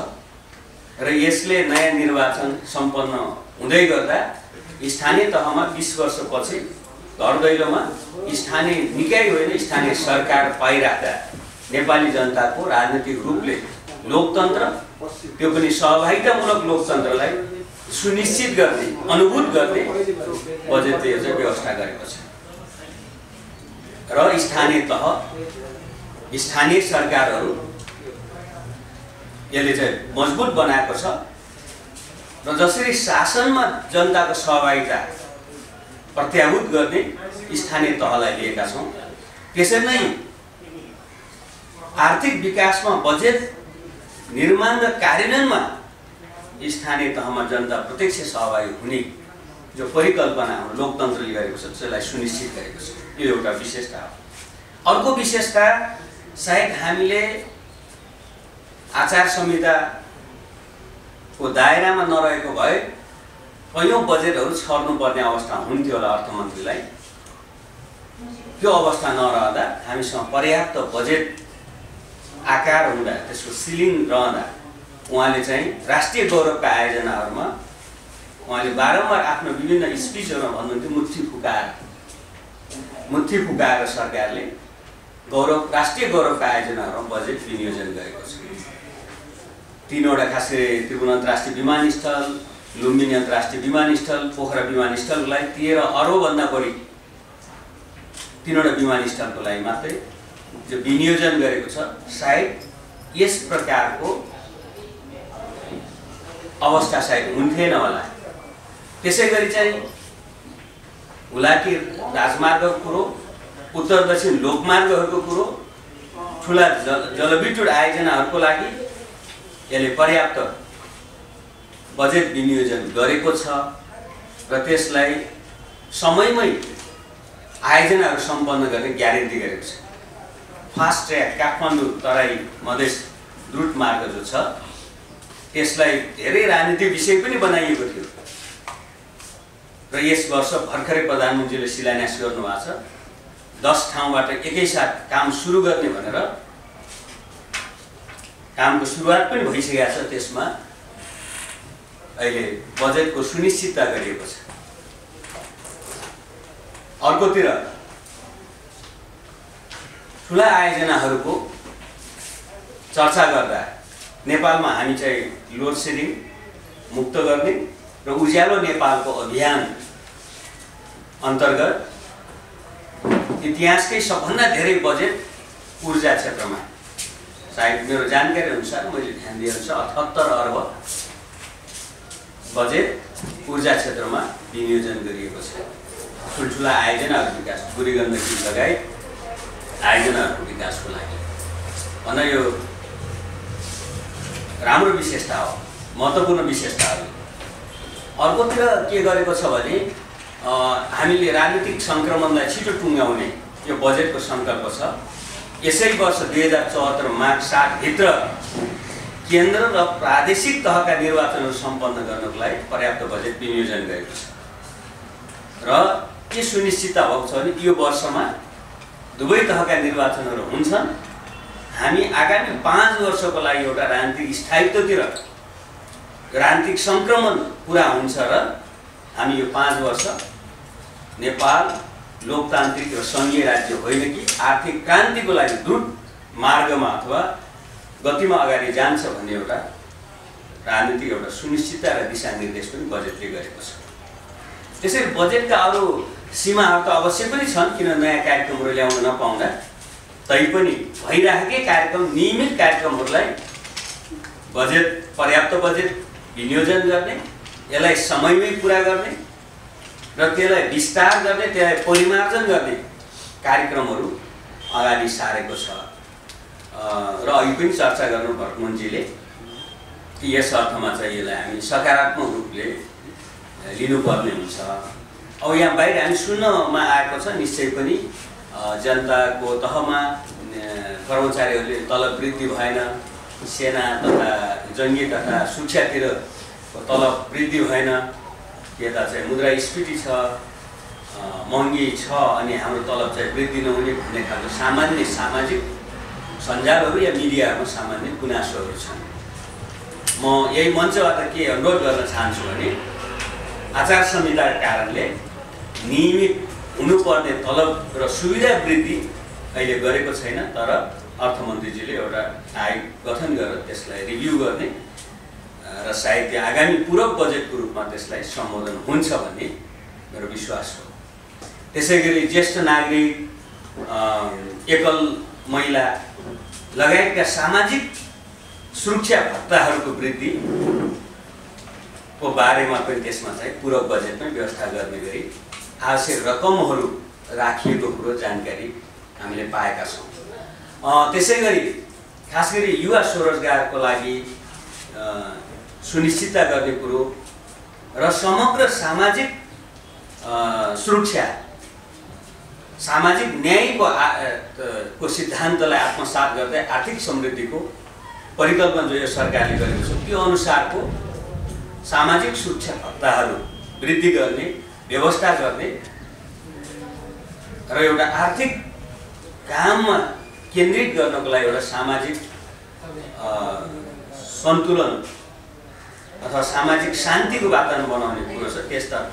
र यसले नयाँ निर्वाचन सम्पन्न हुँदै गर्दा स्थानीय तहमा 20 वर्षपछि घर दैलोमा स्थानीय निकाय होइन स्थानीय सरकार पाइराख्दा नेपाली जनताको राजनीतिक रूपले लोकतन्त्र, त्यो पनि सहभागितामूलक लोकतन्त्रलाई सुनिश्चित गर्ने, अनुभूत गर्ने बजेटले चाहिँ व्यवस्था गरेको छ र स्थानीय तह, स्थानीय सरकारहरू यसले चाहिँ मजबुत बनाएको छ र जसरी शासनमा जनताको सहभागिता प्रत्याभूत गर्ने स्थानीय तहलाई लिएका छौँ, त्यसरी नै आर्थिक विकासमा बजेट निर्माण र कार्यान्वयनमा स्थानीय तहमा जनता प्रत्यक्ष सहभागी हुने जो परिकल्पना हाम्रो लोकतन्त्रले गरेको छ त्यसलाई सुनिश्चित गरेको छ। यो एउटा विशेषता हो। अर्को विशेषता सायद हामीले आचार संहिताको दायरामा नरहेको भए कैयौँ बजेटहरू छर्नुपर्ने अवस्था हुन्थ्यो होला अर्थमन्त्रीलाई। त्यो अवस्था नरहँदा हामीसँग पर्याप्त बजेट आकार हुँदा, त्यसको सिलिङ रहँदा उहाँले चाहिँ राष्ट्रिय गौरवका आयोजनाहरूमा उहाँले बारम्बार आफ्नो विभिन्न स्पिचहरूमा भन्नुहुन्थ्यो मुट्ठी फुकाएर सरकारले राष्ट्रिय गौरवका आयोजनाहरूमा बजेट विनियोजन गरेको छ। 3वटा खास गरी त्रिभुवन अन्तर्राष्ट्रिय विमानस्थल, लुम्बिनी अन्तर्राष्ट्रिय विमानस्थल, पोखरा विमानस्थललाई 13 अरबभन्दा बढी 3वटा विमानस्थलको लागि मात्रै जो विनियोजन गरेको छ। सायद यस प्रकारको अवस्था सायद हुन्थेन होला। त्यसै गरी चाहिँ हुलाकी राजमार्गको कुरो, उत्तर दक्षिण लोकमार्गहरूको कुरो, ठुला जलविद्युत आयोजनाहरूको लागि यसले पर्याप्त बजेट विनियोजन गरेको छ र त्यसलाई समयमै आयोजनाहरू सम्पन्न गर्ने ग्यारेन्टी गरेको छ। फास्ट ट्र्याक काठमाडौँ तराई मधेस द्रुत मार्ग जो छ त्यसलाई धेरै राजनीतिक विषय पनि बनाइएको थियो र यस वर्ष भर्खरै प्रधानमन्त्रीले शिलान्यास गर्नुभएको छ। 10 ठाउँबाट एकैसाथ काम सुरु गर्ने भनेर कामको सुरुवात पनि भइसकेको छ। त्यसमा अहिले बजेटको सुनिश्चितता गरिएको छ। अर्कोतिर ठुला आयोजनाहरूको चर्चा गर्दा नेपालमा हामी चाहिँ लोड सेडिङ मुक्त गर्ने र उज्यालो नेपालको अभियान अन्तर्गत इतिहासकै सबभन्दा धेरै बजेट ऊर्जा क्षेत्रमा, सायद मेरो जानकारी अनुसार मैले ध्यान दिएअनुसार 78 अर्ब बजेट ऊर्जा क्षेत्रमा विनियोजन गरिएको छ। ठुल्ठुला आयोजनाहरू विकास, बुढी गण्डकी लगायत आयोजनाहरूको विकासको लागि भन्दा यो राम्रो विशेषता हो, महत्त्वपूर्ण विशेषता हो। अर्कोतिर के गरेको छ भने हामीले राजनीतिक सङ्क्रमणलाई छिटो टुङ्ग्याउने यो बजेटको सङ्कल्प छ। यसै वर्ष 2074 माघ 7 भित्र केन्द्र र प्रादेशिक तहका निर्वाचनहरू सम्पन्न गर्नको लागि पर्याप्त बजेट विनियोजन गरेको छ। र के सुनिश्चित भएको छ भने यो वर्षमा दुवै तहका निर्वाचनहरू हुन्छन्। हामी आगामी 5 वर्षको लागि एउटा राजनीतिक स्थायित्वतिर, राजनीतिक सङ्क्रमण पुरा हुन्छ र हामी यो 5 वर्ष नेपाल लोकतान्त्रिक र सङ्घीय राज्य होइन कि आर्थिक क्रान्तिको लागि द्रुत मार्गमा अथवा गतिमा अगाडि जान्छ भन्ने एउटा राजनीतिक एउटा सुनिश्चितता र दिशानिर्देश पनि बजेटले गरेको छ। त्यसैले बजेटका अरू सीमाहरू त अवश्य पनि छन्, किन नयाँ कार्यक्रमहरू ल्याउन नपाउँदा, तैपनि भइरहेकै कार्यक्रम, नियमित कार्यक्रमहरूलाई बजेट, पर्याप्त बजेट विनियोजन गर्ने, यसलाई समयमै पुरा गर्ने र त्यसलाई विस्तार गर्ने, त्यसलाई परिमार्जन गर्ने कार्यक्रमहरू अगाडि सारेको छ। र अघि पनि चर्चा गर्नु भर्खमनजीले कि यस अर्थमा चाहिँ यसलाई हामी सकारात्मक रूपले लिनुपर्ने हुन्छ। अब यहाँ बाहिर हामी सुन्नमा आएको छ निश्चय पनि जनताको तहमा कर्मचारीहरूले तलब वृद्धि भएन, सेना तथा जङ्गी तथा सुरक्षातिर तलब वृद्धि भएन, यता चाहिँ मुद्रास्फीति छ, महँगी छ, अनि हाम्रो तलब चाहिँ वृद्धि नहुने भन्ने खालको सामान्य सामाजिक सञ्जालहरू या मिडियाहरूमा सामान्य गुनासोहरू छन्। म यही मञ्चबाट के अनुरोध गर्न चाहन्छु भने आचार संहिताका कारणले नियमित हुनुपर्ने तलब र सुविधा वृद्धि अहिले गरेको छैन, तर अर्थमन्त्रीजीले एउटा आयोग गठन गरेर त्यसलाई रिभ्यू गर्ने र सायद त्यो आगामी पूरक बजेटको रूपमा त्यसलाई सम्बोधन हुन्छ भन्ने मेरो विश्वास हो। त्यसै गरी ज्येष्ठ नागरिक, एकल महिला लगायतका सामाजिक सुरक्षा भत्ताहरूको वृद्धिको बारेमा पनि त्यसमा चाहिँ पूरक बजेटमै व्यवस्था गर्ने गरी आवश्यक रकमहरू राखिएको कुरो जानकारी हामीले पाएका छौँ। त्यसै गरी खास गरी युवा स्वरोजगारको लागि सुनिश्चितता गर्ने कुरो र समग्र सामाजिक सुरक्षा, सामाजिक न्यायको सिद्धान्तलाई आत्मसात गर्दै आर्थिक समृद्धिको परिकल्पना जो यो सरकारले गरेको छ त्यो अनुसारको सामाजिक सुरक्षा भत्ताहरू वृद्धि गर्ने व्यवस्था गर्ने र एउटा आर्थिक काममा केन्द्रित गर्नको लागि एउटा सामाजिक सन्तुलन अथवा सामाजिक शान्तिको वातावरण बनाउने कुरो छ। त्यसतर्फ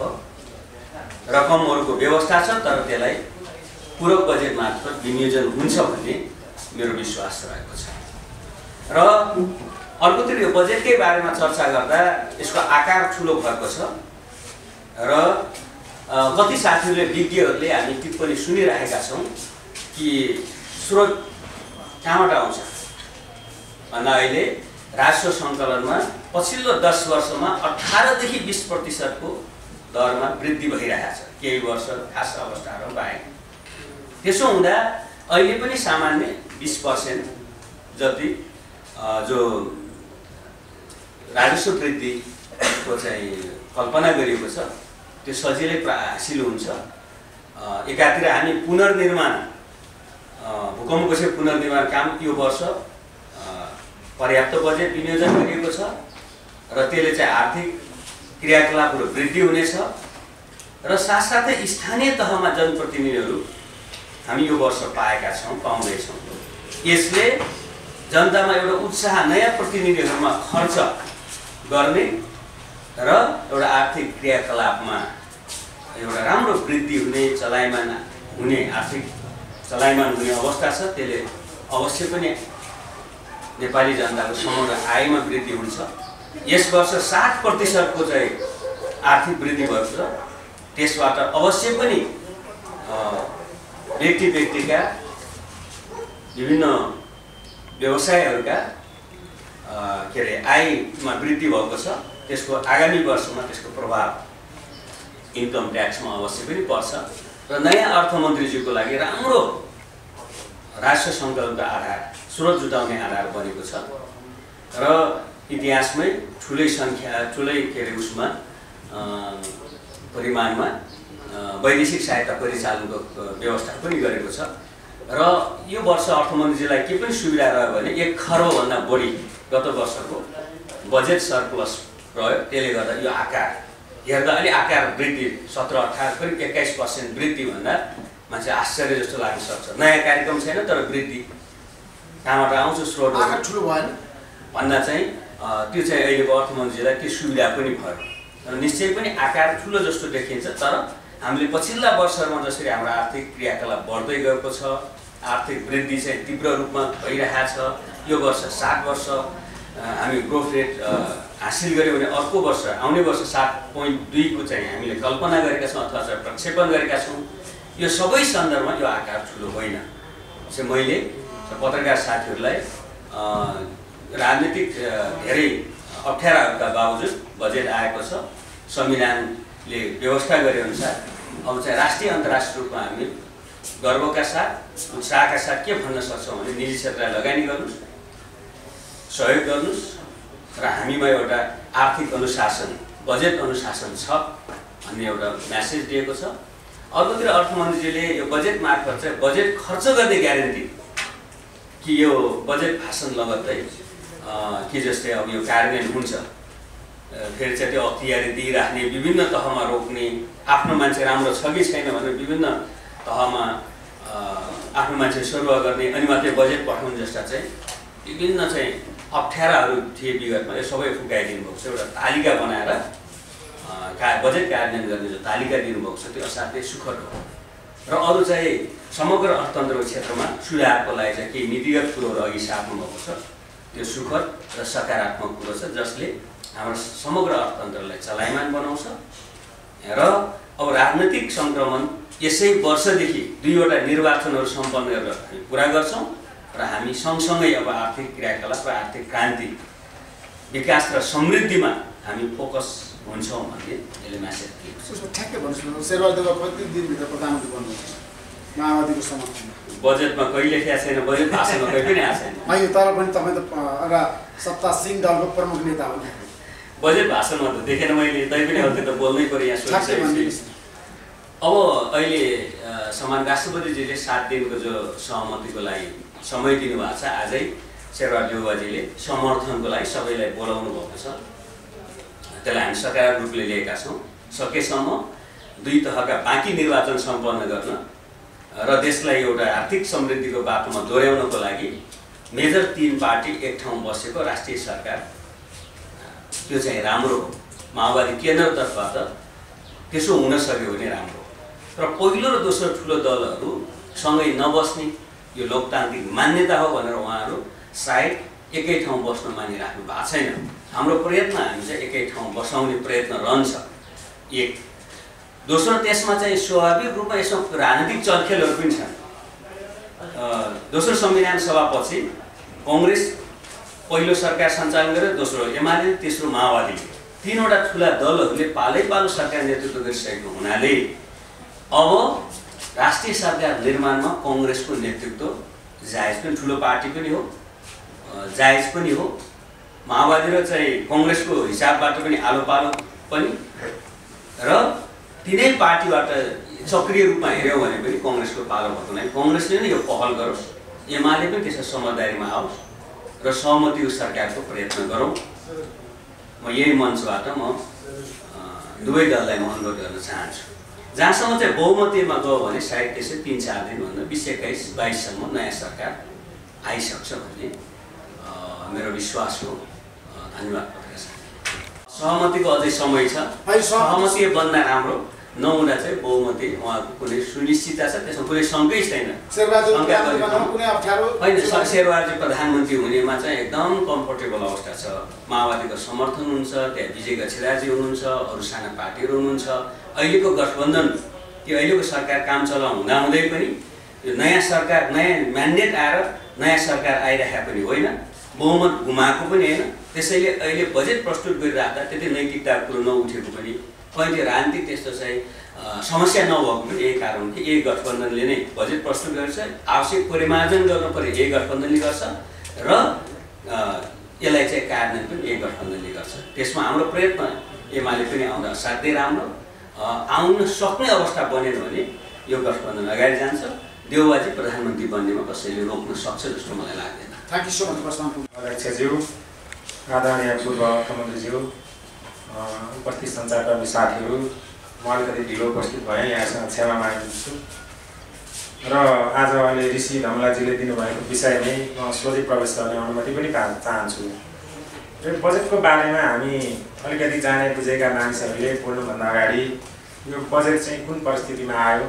रकमहरूको व्यवस्था छ, तर त्यसलाई पूरक बजेट मार्फत विनियोजन हुन्छ भन्ने मेरो विश्वास रहेको छ। र अर्कोतिर यो बजेटकै बारेमा चर्चा गर्दा यसको आकार ठुलो भएको छ र कति साथीहरूले, विज्ञहरूले हामी टिप्पणी सुनिरहेका छौँ कि स्रोत कहाँबाट आउँछ भन्दा अहिले राजस्व सङ्कलनमा पछिल्लो 10 वर्षमा 18 देखि 20% को दरमा वृद्धि भइरहेको छ, केही वर्ष खास अवस्थाहरू बाहेक। त्यसो हुँदा अहिले पनि सामान्य 20% जति जो राजस्व वृद्धिको चाहिँ कल्पना गरिएको छ त्यो सजिलै हासिल हुन्छ। एकातिर हामी पुनर्निर्माण, भूकम्पपछि पुनर्निर्माण काम यो वर्ष पर्याप्त बजेट विनियोजन गरिएको छ र त्यसले चाहिँ आर्थिक क्रियाकलापहरू वृद्धि हुनेछ र साथसाथै स्थानीय तहमा जनप्रतिनिधिहरू हामी यो वर्ष पाएका छौँ, पाउँदैछौँ। यसले जनतामा एउटा उत्साह, नयाँ प्रतिनिधिहरूमा खर्च गर्ने र एउटा आर्थिक क्रियाकलापमा एउटा राम्रो वृद्धि हुने, चलायमान हुने, आर्थिक चलायमान हुने अवस्था छ। त्यसले अवश्य पनि नेपाली जनताको समग्र आयमा वृद्धि हुन्छ। यस वर्ष 60% को चाहिँ आर्थिक वृद्धि भएको छ। त्यसबाट अवश्य पनि व्यक्तिका विभिन्न व्यवसायहरूका के अरे आयमा वृद्धि भएको छ। त्यसको आगामी वर्षमा त्यसको प्रभाव इन्कम ट्याक्समा अवश्य पनि पर्छ र नयाँ अर्थमन्त्रीज्यूको लागि राम्रो राष्ट्र सङ्कलनको आधार स्रोत जुटाउने आधार बनेको छ र इतिहासमै ठुलै के अरे उसमा परिमाणमा वैदेशिक सहायता परिचालनको व्यवस्था पनि गरेको छ र यो वर्ष अर्थमन्त्रीजीलाई के पनि सुविधा रह्यो भने 1 खरबभन्दा बढी गत वर्षको बजेट सरप्लस रह्यो। त्यसले गर्दा यो आकार हेर्दा अलि आकार वृद्धि 17-18 करिब 21% वृद्धि भन्दा मान्छे आश्चर्य जस्तो लाग्न सक्छ। नयाँ कार्यक्रम छैन तर वृद्धि कहाँबाट आउँछ स्रोत ठुलो भएन भन्दा चाहिँ त्यो चाहिँ अहिलेको अर्थमन्त्रीजीलाई त्यो सुविधा पनि भयो र निश्चय पनि आकार ठुलो जस्तो देखिन्छ। तर हामीले पछिल्ला वर्षहरूमा जसरी हाम्रो आर्थिक क्रियाकलाप बढ्दै गएको छ, आर्थिक वृद्धि चाहिँ तीव्र रूपमा भइरहेको छ, यो वर्ष 7 वर्ष हामी ग्रोथ रेट हासिल गऱ्यौँ भने अर्को वर्ष आउने वर्ष 7.2 को चाहिँ हामीले कल्पना गरेका छौँ अथवा चाहिँ प्रक्षेपण गरेका छौँ। यो सबै सन्दर्भमा यो आकार ठुलो होइन। चाहिँ मैले पत्रकार साथीहरूलाई राजनीतिक धेरै अप्ठ्याराहरूका बावजुद बजेट आएको छ। संविधानले व्यवस्था गरे अनुसार अब चाहिँ राष्ट्रिय अन्तर्राष्ट्रिय रूपमा हामी गर्वका साथ उत्साहका साथ के भन्न सक्छौँ भने निजी क्षेत्रलाई लगानी गर्नुहोस्, सहयोग गर्नुहोस् र हामीमा एउटा आर्थिक अनुशासन बजेट अनुशासन छ भन्ने एउटा म्यासेज दिएको छ। अर्कोतिर अर्थमन्त्रीले यो बजेट मार्फत चाहिँ बजेट खर्च गर्ने ग्यारेन्टी कि यो बजेट भाषण लगत्तै के जस्तै अब यो कार्यान्वयन हुन्छ फेरि चाहिँ त्यो अख्तियारी दिइराख्ने विभिन्न तहमा रोक्ने आफ्नो मान्छे राम्रो छ कि छैन भनेर विभिन्न तहमा आफ्नो मान्छे सरुवा गर्ने अनि मात्रै बजेट पठाउने जस्ता चाहिँ विभिन्न चाहिँ अप्ठ्याराहरू थिए विगतमा। यो सबै फुकाइदिनु भएको छ। एउटा तालिका बनाएर बजेट कार्यान्वयन गर्ने जो तालिका दिनुभएको छ त्यो असाध्यै सुखद हो र अरू चाहिँ समग्र अर्थतन्त्रको क्षेत्रमा सुधारको लागि चाहिँ केही नीतिगत कुरोहरू अघि सार्नु भएको छ। त्यो सुखद र सकारात्मक कुरो छ जसले हाम्रो समग्र अर्थतन्त्रलाई चलायमान बनाउँछ र अब राजनैतिक सङ्क्रमण यसै वर्षदेखि 2वटा निर्वाचनहरू सम्पन्न गरेर हामी पुरा गर्छौँ र हामी सँगसँगै अब आर्थिक क्रियाकलाप र आर्थिक क्रान्ति विकास र समृद्धिमा हामी फोकस हुन्छौँ भन्ने यसले म्यासेज दिएको छ। ठ्याक्कै भन्नुहोस् शेरबहादुर कति दिनभित्र प्रधानमन्त्री बन्नुहुन्छ माओवादीको समर्थनमा? बजेटमा कहिले लेखेको छैन, बजेट भाषणमा कहिले पनि आएको छैन। होइन तर पनि तपाईँ त एउटा सत्तासीन दलको प्रमुख नेता हो। बजेट भाषणमा त देखेन मैले, तैपनि अब त बोल्नै पर्यो यहाँ सोचिसकेपछि। अब अहिले सम्मान राष्ट्रपतिजीले 7 दिनको जो सहमतिको लागि समय दिनुभएको छ, आजै शेरबहादुर देउवाजीले समर्थनको लागि सबैलाई बोलाउनु भएको छ। त्यसलाई हामी सकारात्मक रूपले लिएका छौँ। सकेसम्म 2 तहका बाँकी निर्वाचन सम्पन्न गर्न र देशलाई एउटा आर्थिक समृद्धिको बाटोमा दोहोऱ्याउनको लागि मेजर 3 पार्टी एक ठाउँ बसेको राष्ट्रिय सरकार त्यो चाहिँ राम्रो हो। माओवादी केन्द्रतर्फबाट त्यसो हुन सक्यो भने राम्रो र पहिलो र दोस्रो ठुलो दलहरू सँगै नबस्ने यो लोकतान्त्रिक मान्यता हो भनेर उहाँहरू सायद एकै ठाउँ बस्न मानिराख्नु भएको छैन। हाम्रो प्रयत्न हामी चाहिँ एकै ठाउँ बसाउने प्रयत्न रहन्छ। एक दोस्रो त्यसमा चाहिँ स्वाभाविक रूपमा यसो राजनीतिक चलखेलहरू पनि छन्। दोस्रो संविधान सभापछि कङ्ग्रेस पहिलो सरकार सञ्चालन गरेर दोस्रो एमाले तेस्रो माओवादी 3वटा ठुला दलहरूले पालैपालो सरकार नेतृत्व गरिसकेको हुनाले अब राष्ट्रिय सरकार निर्माणमा कङ्ग्रेसको नेतृत्व जायज पनि, ठुलो पार्टी पनि हो, जायज पनि हो। माओवादी र चाहिँ कङ्ग्रेसको हिसाबबाट पनि आलोपालो पनि र तिनै पार्टीबाट सक्रिय रूपमा हेऱ्यौँ भने पनि कङ्ग्रेसको पालो भएको नै कङ्ग्रेसले नै यो पहल गरोस्, एमाले पनि त्यसको समझदारीमा आओस् र सहमतिको सरकारको प्रयत्न गरौँ। म यही मञ्चबाट म दुवै दललाई म अनुरोध गर्न चाहन्छु। जहाँसम्म चाहिँ बहुमतीमा गयो भने सायद त्यसै 3-4 दिनभन्दा 2021-22 सम्म नयाँ सरकार आइसक्छ भन्ने मेरो विश्वास हो। धन्यवाद पत्रकार साथी। सहमतिको अझै समय छ। सहमति बन्दा राम्रो, नहुँदा चाहिँ बहुमती उहाँको कुनै सुनिश्चितता छ, त्यसमा कुनै शङ्कै छैन। होइन, शेरबहादुर प्रधानमन्त्री हुनेमा चाहिँ एकदम कम्फर्टेबल अवस्था छ। माओवादीको समर्थन हुन्छ, त्यहाँ विजय गच्छिराजी हुनुहुन्छ, अरू साना पार्टीहरू हुनुहुन्छ। अहिलेको गठबन्धन, यो अहिलेको सरकार काम चलाउँ हुँदाहुँदै पनि यो नयाँ सरकार नयाँ म्यान्डेट आएर नयाँ सरकार आइरहेको पनि होइन, बहुमत गुमाएको पनि होइन। त्यसैले अहिले बजेट प्रस्तुत गरिराख्दा त्यति नैतिकताको कुरो नउठेको पनि, कहिले राजनीतिक त्यस्तो चाहिँ समस्या नभएको पनि यही कारण कि यही गठबन्धनले नै बजेट प्रस्तुत गर्छ, आवश्यक परिमार्जन गर्नु पर्यो यही गठबन्धनले गर्छ र यसलाई चाहिँ कार्यान्वयन पनि यही गठबन्धनले गर्छ। त्यसमा हाम्रो प्रयत्न एमाले पनि आउँदा असाध्यै राम्रो, आउन सक्ने अवस्था बनेन भने यो गठबन्धन अगाडि जान्छ। देउबाजी प्रधानमन्त्री बन्नेमा कसैले रोक्न सक्छ जस्तो मलाई लाग्दैन। थ्याङ्क यू सो मच प्रशान्त अध्यक्षज्यू, आदरणीय पूर्व अर्थमन्त्रीज्यू, उपस्थित सञ्चारकर्मी साथीहरू, म अलिकति ढिलो उपस्थित भएँ, यहाँसँग क्षमा माग्छु र आज अहिले ऋषि धमलाजीले दिनुभएको विषयमै म सोझै प्रवेश गर्ने अनुमति पनि चाहन्छु। र बजेटको बारेमा हामी अलिकति जाने बुझेका मानिसहरूले बोल्नुभन्दा अगाडि यो बजेट चाहिँ कुन परिस्थितिमा आयो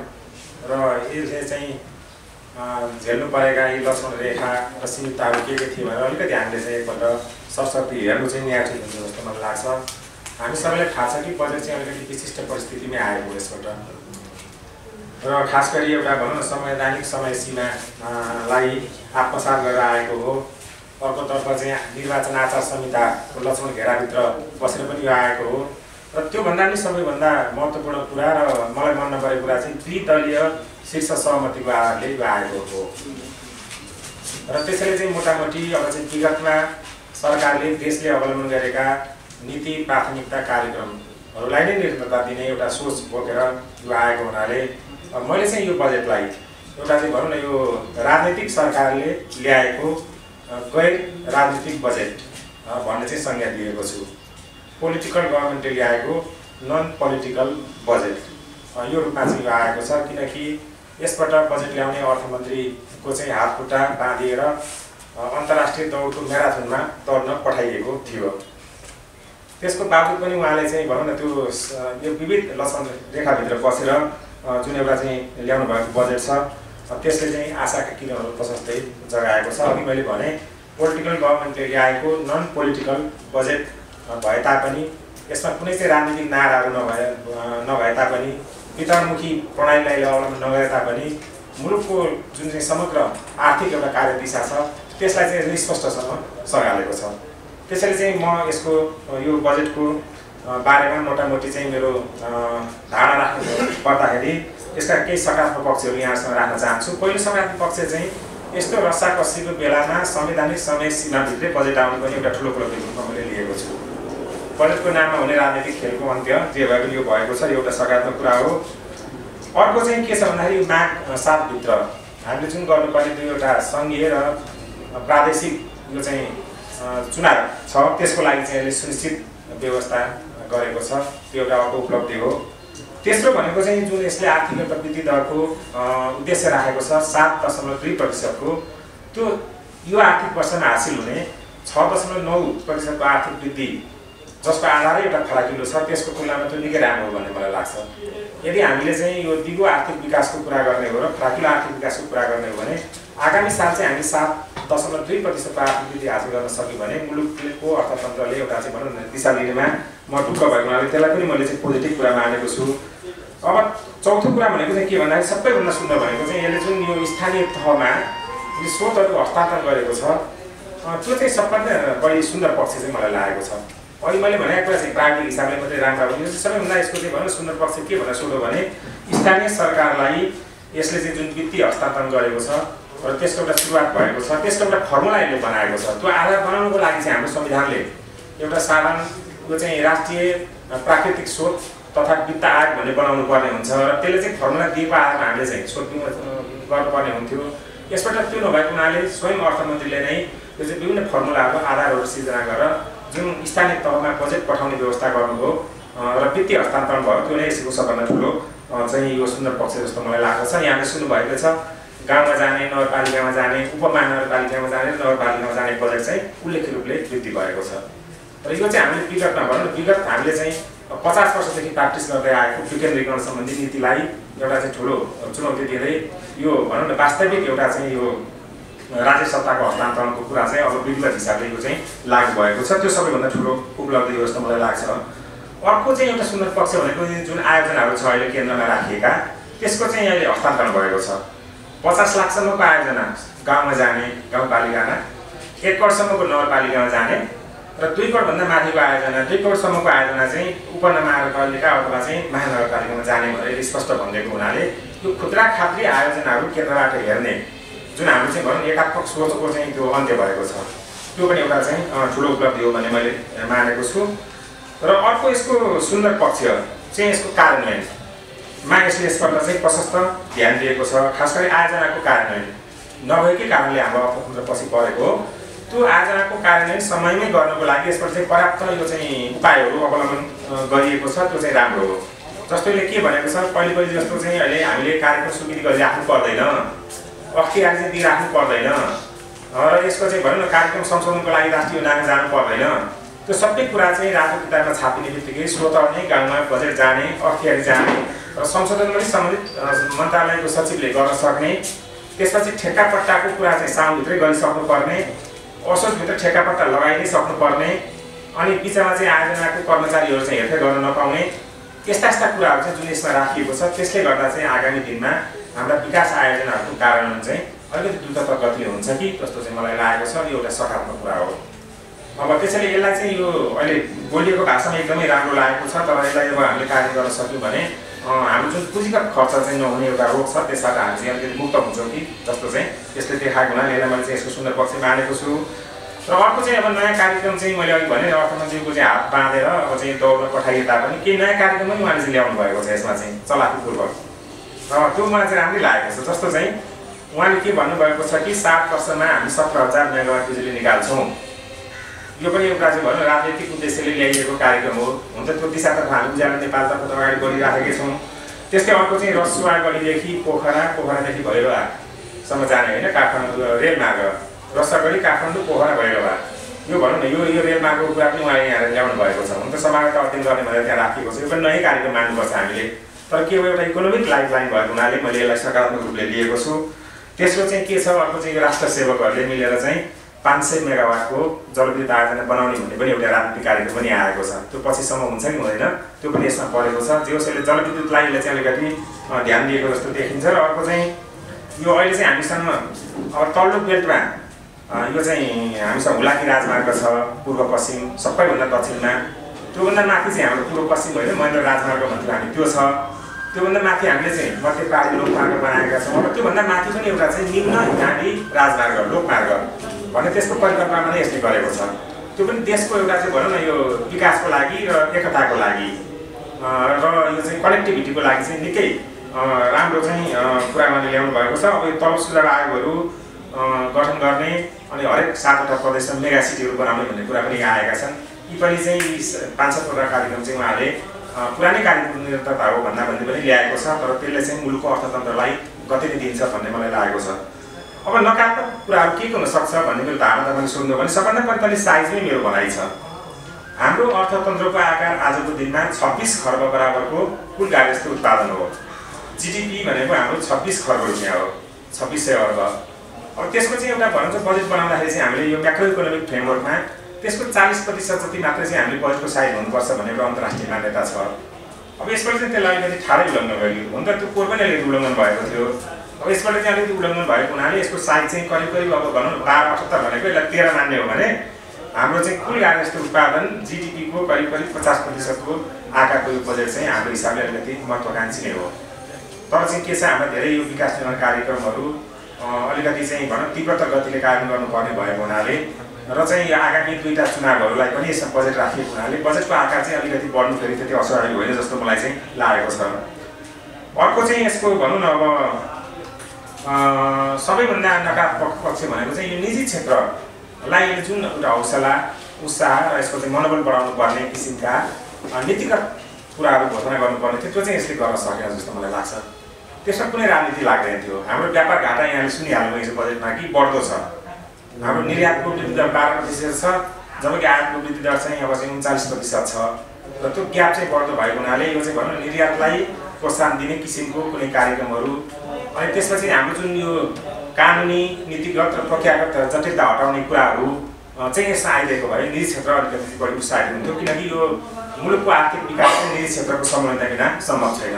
र यसले चाहिँ झेल्नु परेका यी लक्षण रेखा र सीमितताहरू के थिए भनेर अलिकति हामीले चाहिँ एकपल्ट सरस्वती हेर्नु चाहिँ न्याय ठिक हुन्छ जस्तो मलाई लाग्छ। हामी सबैलाई थाहा छ कि बजेट चाहिँ अलिकति विशिष्ट परिस्थितिमै आएको यसबाट र खास गरी एउटा भनौँ न संवैधानिक समय सीमालाई आत्मसात गरेर आएको हो। अर्कोतर्फ चाहिँ निर्वाचन आचार संहिताको लक्ष्मण घेराभित्र बसेर पनि यो आएको हो र त्योभन्दा पनि सबैभन्दा महत्त्वपूर्ण कुरा र मलाई मन नपरेको कुरा चाहिँ द्विदलीय शीर्ष सहमतिको आधारले यो आएको हो र त्यसैले चाहिँ मोटामोटी अब चाहिँ विगतमा सरकारले देशले अवलम्बन गरेका नीति प्राथमिकता कार्यक्रमहरूलाई नै निर्भरता दिने एउटा सोच बोकेर यो आएको हुनाले मैले चाहिँ यो बजेटलाई एउटा चाहिँ भनौँ न यो राजनीतिक सरकारले ल्याएको गैर राजनीतिक बजेट भन्ने चाहिँ संज्ञा दिएको छु। पोलिटिकल गभर्मेन्टले ल्याएको नन पोलिटिकल बजेट यो रूपमा चाहिँ यो आएको छ, किनकि यसबाट बजेट ल्याउने अर्थमन्त्रीको चाहिँ हातखुट्टा बाँधिएर अन्तर्राष्ट्रिय दौडको म्याराथनमा दौड्न पठाइएको थियो। त्यसको बावजुद पनि उहाँले चाहिँ भनौँ न त्यो यो विविध लक्षण रेखाभित्र बसेर जुन एउटा चाहिँ ल्याउनु भएको बजेट छ त्यसले चाहिँ आशाका किरणहरू प्रशस्तै जगाएको छ। अघि मैले भने पोलिटिकल गभर्मेन्टले ल्याएको नन पोलिटिकल बजेट भए तापनि यसमा कुनै चाहिँ राजनीतिक नाराहरू नभए तापनि वितरणमुखी प्रणालीलाई अवलम्बन नगरे तापनि मुलुकको जुन चाहिँ समग्र आर्थिक एउटा कार्यदिशा छ त्यसलाई चाहिँ स्पष्टसँग सँगालेको छ। त्यसैले चाहिँ म यसको यो बजेटको बारेमा मोटामोटी चाहिँ मेरो धारणा राख्नु पर्दाखेरि यसका केही सकारात्मक पक्षहरू यहाँसँग राख्न चाहन्छु। पहिलो सकारात्मक पक्ष चाहिँ यस्तो रसाकसीको बेलामा संवैधानिक समय सीमाभित्रै बजेट आउनु पनि एउटा ठुलो उपलब्धिको रूपमा मैले लिएको छु। बजेटको नाममा हुने राजनीतिक खेलको अन्त्य जे भए पनि यो भएको छ, एउटा सकारात्मक कुरा हो। अर्को चाहिँ के छ भन्दाखेरि माघ 7 भित्र हामीले जुन गर्नुपर्ने दुईवटा सङ्घीय र प्रादेशिक यो चाहिँ चुनाव छ त्यसको लागि चाहिँ यसले सुनिश्चित व्यवस्था गरेको छ, त्यो एउटा अर्को उपलब्धि हो। तेस्रो भनेको चाहिँ जुन यसले आर्थिक प्रवृत्ति दरको उद्देश्य राखेको छ 7.2% को, त्यो यो आर्थिक वर्षमा हासिल हुने 6.9% को आर्थिक वृद्धि जसको आधारै एउटा फराकिलो छ त्यसको तुलनामा त्यो निकै राम्रो हो भन्ने मलाई लाग्छ। यदि हामीले चाहिँ यो दिगो आर्थिक विकासको कुरा गर्ने हो र फराकिलो आर्थिक विकासको कुरा गर्ने हो भने आगामी साल चाहिँ हामी 7.2% को आर्थिक वृद्धि हासिल गर्न सक्यौँ भने मुलुकको अर्थतन्त्रले एउटा चाहिँ भनौँ न दिशा दिनेमा म ढुक्क भएको हुनाले त्यसलाई पनि मैले चाहिँ पोजिटिभ कुरा मानेको छु। अब चौथो कुरा भनेको चाहिँ के भन्दाखेरि सबैभन्दा सुन्दर भनेको चाहिँ यसले जुन यो स्थानीय तहमा यो स्रोतहरूको हस्तान्तरण गरेको छ त्यो चाहिँ सबभन्दा बढी सुन्दर पक्ष चाहिँ मलाई लागेको छ। अहिले मैले भनेको कुरा चाहिँ प्राविधिक हिसाबले मात्रै राम्रो हो, यो सबैभन्दा यसको चाहिँ भनौँ सुन्दर पक्ष के भनेर सोध्यो भने स्थानीय सरकारलाई यसले चाहिँ जुन वित्तीय हस्तान्तरण गरेको छ र त्यसको एउटा सुरुवात भएको छ, त्यसको एउटा फर्मुला यसले बनाएको छ। त्यो आधार बनाउनुको लागि चाहिँ हाम्रो संविधानले एउटा साधारण यो चाहिँ राष्ट्रिय प्राकृतिक स्रोत तथा वित्त आयोग भन्ने बनाउनु पर्ने हुन्छ र त्यसले चाहिँ फर्मुला दिएको आधारमा हामीले चाहिँ सोध्नु गर्नुपर्ने हुन्थ्यो। यसबाट त्यो नभएको हुनाले स्वयं अर्थमन्त्रीले नै यो चाहिँ विभिन्न फर्मुलाहरू आधारहरू सिर्जना गरेर जुन स्थानीय तहमा बजेट पठाउने व्यवस्था गर्नुभयो र वित्तीय हस्तान्तरण भयो, त्यो नै यसको सबभन्दा ठुलो चाहिँ यो सुन्दर पक्ष जस्तो मलाई लाग्दछ। यहाँले सुन्नुभएको छ गाउँमा जाने, नगरपालिकामा जाने, उपमहानगरपालिकामा जाने र नगरपालिकामा जाने बजेट चाहिँ उल्लेख्य रूपले वृद्धि भएको छ र यो चाहिँ हामीले विगतमा भनौँ विगत हामीले चाहिँ 50 वर्षदेखि प्र्याक्टिस गर्दै आएको विकेन्द्रीकरण सम्बन्धी नीतिलाई एउटा चाहिँ ठुलो चुनौती दिँदै यो भनौँ न वास्तविक एउटा चाहिँ यो राज्य सत्ताको हस्तान्तरणको कुरा चाहिँ अब विधिवत हिसाबले यो चाहिँ लागू भएको छ। त्यो सबैभन्दा ठुलो उपलब्धि हो जस्तो मलाई लाग्छ। अर्को चाहिँ एउटा सुन्दर पक्ष भनेको जुन आयोजनाहरू छ अहिले केन्द्रमा राखिएका त्यसको चाहिँ अहिले हस्तान्तरण भएको छ। 50 लाखसम्मको आयोजना गाउँमा जाने गाउँपालिकामा, 1 करोडसम्मको नगरपालिकामा जाने र 2 करोडभन्दा माथिको आयोजना 2 करोडसम्मको आयोजना चाहिँ उपनगरपालिका अथवा चाहिँ महानगरपालिकामा जाने भनेर स्पष्ट भनिदिएको हुनाले यो खुद्रा खाद्री आयोजनाहरू केन्द्रबाट हेर्ने जुन हाम्रो चाहिँ भनौँ एकात्मक सोचको चाहिँ त्यो अन्त्य भएको छ, त्यो पनि एउटा चाहिँ ठुलो उपलब्धि हो भन्ने मैले मानेको छु। र अर्को यसको सुन्दर पक्ष चाहिँ यसको कार्यान्वयनमा यसले यसपल्ट चाहिँ प्रशस्त ध्यान दिएको छ। खास गरी आयोजनाको कार्यान्वयन नभएकै कारणले हाम्रो अर्थतन्त्र पछि परेको हो। त्यो आयोजनाको कार्यान्वयन समयमै गर्नको लागि यसबाट चाहिँ पर्याप्त यो चाहिँ उपायहरू अवलम्बन गरिएको छ, त्यो चाहिँ राम्रो हो। जस्तोले के भनेको छ, पहिले जस्तो चाहिँ अहिले हामीले कार्यक्रम स्वीकृति गरिराख्नु पर्दैन, अख्तियार चाहिँ दिइराख्नु पर्दैन र यसको चाहिँ भनौँ न कार्यक्रम संशोधनको लागि राष्ट्रिय योजनामा जानु पर्दैन। त्यो सबै कुरा चाहिँ रातो किताबमा छापिने बित्तिकै स्वत नै गाउँमा बजेट जाने, अख्तियारी जाने र संशोधन पनि सम्बन्धित मन्त्रालयको सचिवले गर्न सक्ने, त्यसपछि ठेक्कापट्टाको कुरा चाहिँ साउनभित्रै गरिसक्नुपर्ने, असोजभित्र ठेक्कापट्टा लगाइ नै सक्नुपर्ने, अनि बिचमा चाहिँ आयोजनाको कर्मचारीहरू चाहिँ हेरफेर गर्न नपाउने, यस्ता कुराहरू चाहिँ जुन यसमा राखिएको छ त्यसले गर्दा चाहिँ आगामी दिनमा हाम्रा विकास आयोजनाहरूको कार्यान्वयन चाहिँ अलिकति द्रुत गतिले हुन्छ कि जस्तो चाहिँ मलाई लागेको छ। यो एउटा सकारात्मक कुरा हो। अब त्यसैले यसलाई चाहिँ यो अहिले बोलिएको भाषामा एकदमै राम्रो लागेको छ, तर यसलाई अब हामीले कार्य गर्न सक्यौँ भने हाम्रो जुन पुँजीगत खर्च चाहिँ नहुने एउटा रोग छ त्यसबाट हामी चाहिँ अलिकति मुक्त हुन्छौँ कि जस्तो चाहिँ यसले देखाएको हुनाले यसलाई मैले चाहिँ यसको सुन्दर पक्ष मानेको छु। र अर्को चाहिँ अब नयाँ कार्यक्रम चाहिँ मैले अघि भने अर्थमन्त्रीको चाहिँ हात बाँधेर अब चाहिँ दौडमा पठाइए तापनि केही नयाँ कार्यक्रम पनि उहाँले चाहिँ ल्याउनु भएको छ यसमा चाहिँ चलाखीपूर्वक, र त्यो मलाई चाहिँ राम्रै लागेको छ। जस्तो चाहिँ उहाँले के भन्नुभएको छ कि 7 वर्षमा हामी 17,000 मेगावाट बिजुली निकाल्छौँ। यो पनि एउटा चाहिँ भनौँ राजनीतिक उद्देश्यले ल्याइएको कार्यक्रम हो। हुन्छ त्यो दिशातर्फ हामी उज्यालो नेपालतर्फ अगाडि बढिराखेकै छौँ। त्यस्तै अर्को चाहिँ रसुवा गढीदेखि पोखरादेखि भैरवासम्म जाने होइन काठमाडौँ रेलमार्ग, रसुवागढी काठमाडौँ पोखरा भैरवा, यो भनौँ न यो रेलमार्गको कुरा पनि उहाँले यहाँ ल्याउनु भएको छ। हुन त समावेश अध्ययन गर्ने भनेर त्यहाँ राखिएको छ, यो पनि नयाँ कार्यक्रम मान्नुपर्छ हामीले। तर के हो एउटा इकोनोमिक लाइफलाइन भएको हुनाले मैले यसलाई सकारात्मक रूपले लिएको छु। त्यसको चाहिँ के छ, अर्को चाहिँ यो राष्ट्र सेवकहरूले मिलेर चाहिँ 500 मेगावाटको जलविद्युत आयोजना बनाउने भन्ने पनि एउटा राजनीतिक कार्यक्रम पनि आएको छ। त्यो पछिसम्म हुन्छ कि हुँदैन त्यो पनि यसमा परेको छ। जे होस् यसले जलविद्युतलाई यसले चाहिँ अलिकति ध्यान दिएको जस्तो देखिन्छ। र अर्को चाहिँ यो अहिले चाहिँ हामीसँग अब तल्लो बेल्टमा यो चाहिँ हामीसँग हुलाकी राजमार्ग छ, पूर्व पश्चिम सबैभन्दा दक्षिणमा। त्योभन्दा माथि चाहिँ हाम्रो पूर्व पश्चिम होइन महेन्द्र राजमार्ग भन्थ्यौँ हामी, त्यो छ। त्योभन्दा माथि हामीले चाहिँ मध्य पहाडी लोकमार्ग बनाएका छौँ। र त्योभन्दा माथि पनि एउटा चाहिँ निम्न हिमाली राजमार्ग लोकमार्ग भन्ने त्यसको परिकल्पना नै यसले गरेको छ। त्यो पनि देशको एउटा चाहिँ भनौँ न यो विकासको लागि र एकताको लागि र यो चाहिँ कनेक्टिभिटीको लागि चाहिँ निकै राम्रो चाहिँ कुरा उहाँले ल्याउनु भएको छ। अब यो तलब सुझाव आयोगहरू गठन गर्ने अनि हरेक 7वटा प्रदेशमा मेगा सिटीहरू बनाउने भन्ने कुरा पनि आएका छन्। यी पनि चाहिँ 5-7वटा कार्यक्रम चाहिँ उहाँले पुरानै कार्यक्रम निरन्तरता हो भन्ने पनि ल्याएको छ। तर त्यसले चाहिँ मुलुकको अर्थतन्त्रलाई गति दिन्छ भन्ने मलाई लागेको छ। अब नकारात्मक कुराहरू के हुन सक्छ भन्ने मेरो धारणा तपाईँले सोध्नु भने सबभन्दा पहिला साइजमै मेरो भनाइ छ। हाम्रो अर्थतन्त्रको आकार आजको दिनमा 26 खर्ब बराबरको कुल गार्हस्थ्य उत्पादन हो। जिडिपी भनेको हाम्रो 26 खर्ब रुपियाँ हो, 2600 अर्ब। अब त्यसको चाहिँ एउटा भन्छ बजेट बनाउँदाखेरि चाहिँ हामीले यो म्याक्रो इकोनोमिक फ्रेमवर्कमा त्यसको 40% जति मात्रै चाहिँ हामीले बजेटको साइज हुनुपर्छ भन्ने एउटा अन्तर्राष्ट्रिय मान्यता छ। अब यसबाट चाहिँ त्यसलाई अलिकति ठाडै उल्लङ्घन गरियो। हुन त त्यो कोर पनि अलिकति उल्लङ्घन भएको थियो। अब यसबाट चाहिँ अलिकति उल्लङ्घन भएको हुनाले यसको साइज चाहिँ करिब अब भनौँ 12-78 भनेको यसलाई 13 मान्ने हो भने हाम्रो चाहिँ कुल गार्हस्थ्य उत्पादन जिडिपीको करिब 50%को आकारको यो बजेट चाहिँ हाम्रो हिसाबले अलिकति महत्त्वाकांक्षी नै हो। तर चाहिँ के छ, हाम्रो धेरै यो विकास निर्माण कार्यक्रमहरू अलिकति चाहिँ भनौँ तीव्रता गतिले कार्यान्वयन गर्नुपर्ने भएको हुनाले र चाहिँ आगामी 2टा चुनावहरूलाई पनि यसमा बजेट राखिएको हुनाले बजेटको आकार चाहिँ अलिकति बढ्नु फेरि त्यति अस्वाभाविक होइन जस्तो मलाई चाहिँ लागेको छ। अर्को चाहिँ यसको भनौँ न अब सबैभन्दा नकारात्मक पक्ष भनेको चाहिँ यो निजी क्षेत्रलाई जुन एउटा हौसला उत्साह र यसको चाहिँ मनोबल बढाउनु पर्ने किसिमका नीतिगत कुराहरू घोषणा गर्नुपर्ने थियो, त्यो चाहिँ यसले गर्न सकेन जस्तो मलाई लाग्छ। त्यसमा कुनै राजनीति लाग्दैन थियो। हाम्रो व्यापार घाटा यहाँले सुनिहाल्नु भएको बजेटमा कि बढ्दो छ। हाम्रो निर्यातको वृद्धि दर 12% छ, जबकि आयातको वृद्धि दर चाहिँ अब चाहिँ 39% छ। र त्यो ग्याप चाहिँ बढ्दो भएको हुनाले यो चाहिँ भनौँ निर्यातलाई प्रोत्साहन दिने किसिमको कुनै कार्यक्रमहरू अनि त्यसपछि हाम्रो जुन यो कानुनी नीतिगत र प्रक्रियागत जटिलता हटाउने कुराहरू चाहिँ यसमा आइदिएको भए निजी क्षेत्र अलिकति बढी उत्साहित हुन्थ्यो। किनकि यो मुलुकको आर्थिक विकास चाहिँ निजी क्षेत्रको संलग्नता बिना सम्भव छैन।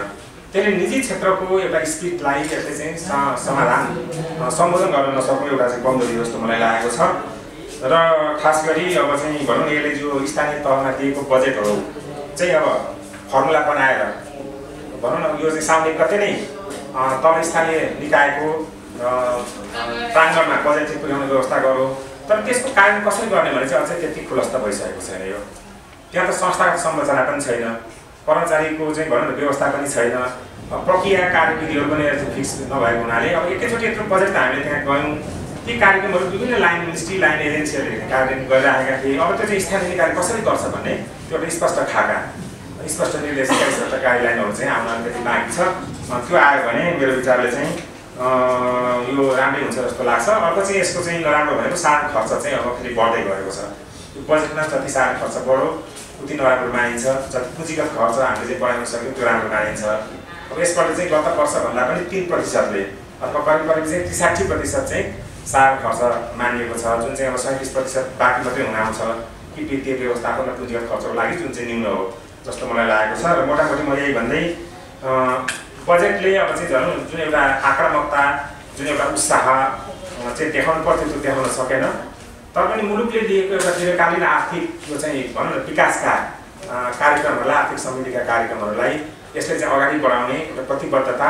त्यसले निजी क्षेत्रको एउटा स्पिडलाई यसले चाहिँ समाधान सम्बोधन गर्न नसक्नु एउटा चाहिँ कमजोरी जस्तो मलाई लागेको छ। र खास गरी अब चाहिँ भनौँ न यसले जो स्थानीय तहमा दिएको बजेटहरू चाहिँ अब फर्मुला बनाएर भनौँ न यो चाहिँ साउन 1 गते नै तल स्थानीय निकायको प्राङ्गणमा बजेट चाहिँ पुर्याउने व्यवस्था गरौँ। तर त्यसको कार्य कसरी गर्ने भने चाहिँ अझै त्यति खुलस्त भइसकेको छैन। यो त्यहाँ त संस्थागत संरचना पनि छैन, कर्मचारीको चाहिँ भनौँ न व्यवस्था पनि छैन, प्रक्रिया कार्यविधिहरू पनि फिक्स नभएको हुनाले अब एकैचोटि यत्रो बजेट हामीले त्यहाँ गयौँ। ती कार्यक्रमहरू विभिन्न लाइन मिनिस्ट्री लाइन एजेन्सीहरूले कार्यान्वयन गरिरहेका थिए। अब त्यो चाहिँ स्थानीय निकायले कसरी गर्छ भन्ने त्यो एउटा स्पष्ट खाका स्पष्ट निर्देशिका स्पष्ट गाइडलाइनहरू चाहिँ आउन अलिकति बाँकी छ। त्यो आयो भने मेरो विचारले चाहिँ यो राम्रै हुन्छ जस्तो लाग्छ। अर्को चाहिँ यसको चाहिँ नराम्रो भनेको सार खर्च चाहिँ अब फेरि बढ्दै गएको छ। यो बजेटमा जति सार खर्च बढो उति नराम्रो मानिन्छ, जति पुँजीगत खर्च हामीले चाहिँ बढाउन सक्यौँ त्यो राम्रो मानिन्छ। अब यसबाट चाहिँ गत वर्षभन्दा पनि 3%ले अथवा करिब चाहिँ 60% चाहिँ सार खर्च मानिएको छ, जुन चाहिँ अब 37% बाँकी मात्रै हुन आउँछ कि वित्तीय व्यवस्थापन र पुँजीगत खर्चको लागि जुन चाहिँ न्यून हो जस्तो मलाई लागेको छ। र मोटामोटी म यही भन्दै बजेटले अब चाहिँ जुन एउटा आक्रामकता जुन एउटा उत्साह चाहिँ देखाउनु पर्थ्यो त्यो देखाउन सकेन। तर पनि मुलुकले लिएको एउटा दीर्घकालीन आर्थिक यो चाहिँ भनौँ न विकासका कार्यक्रमहरूलाई आर्थिक समृद्धिका कार्यक्रमहरूलाई यसले चाहिँ अगाडि बढाउने एउटा प्रतिबद्धता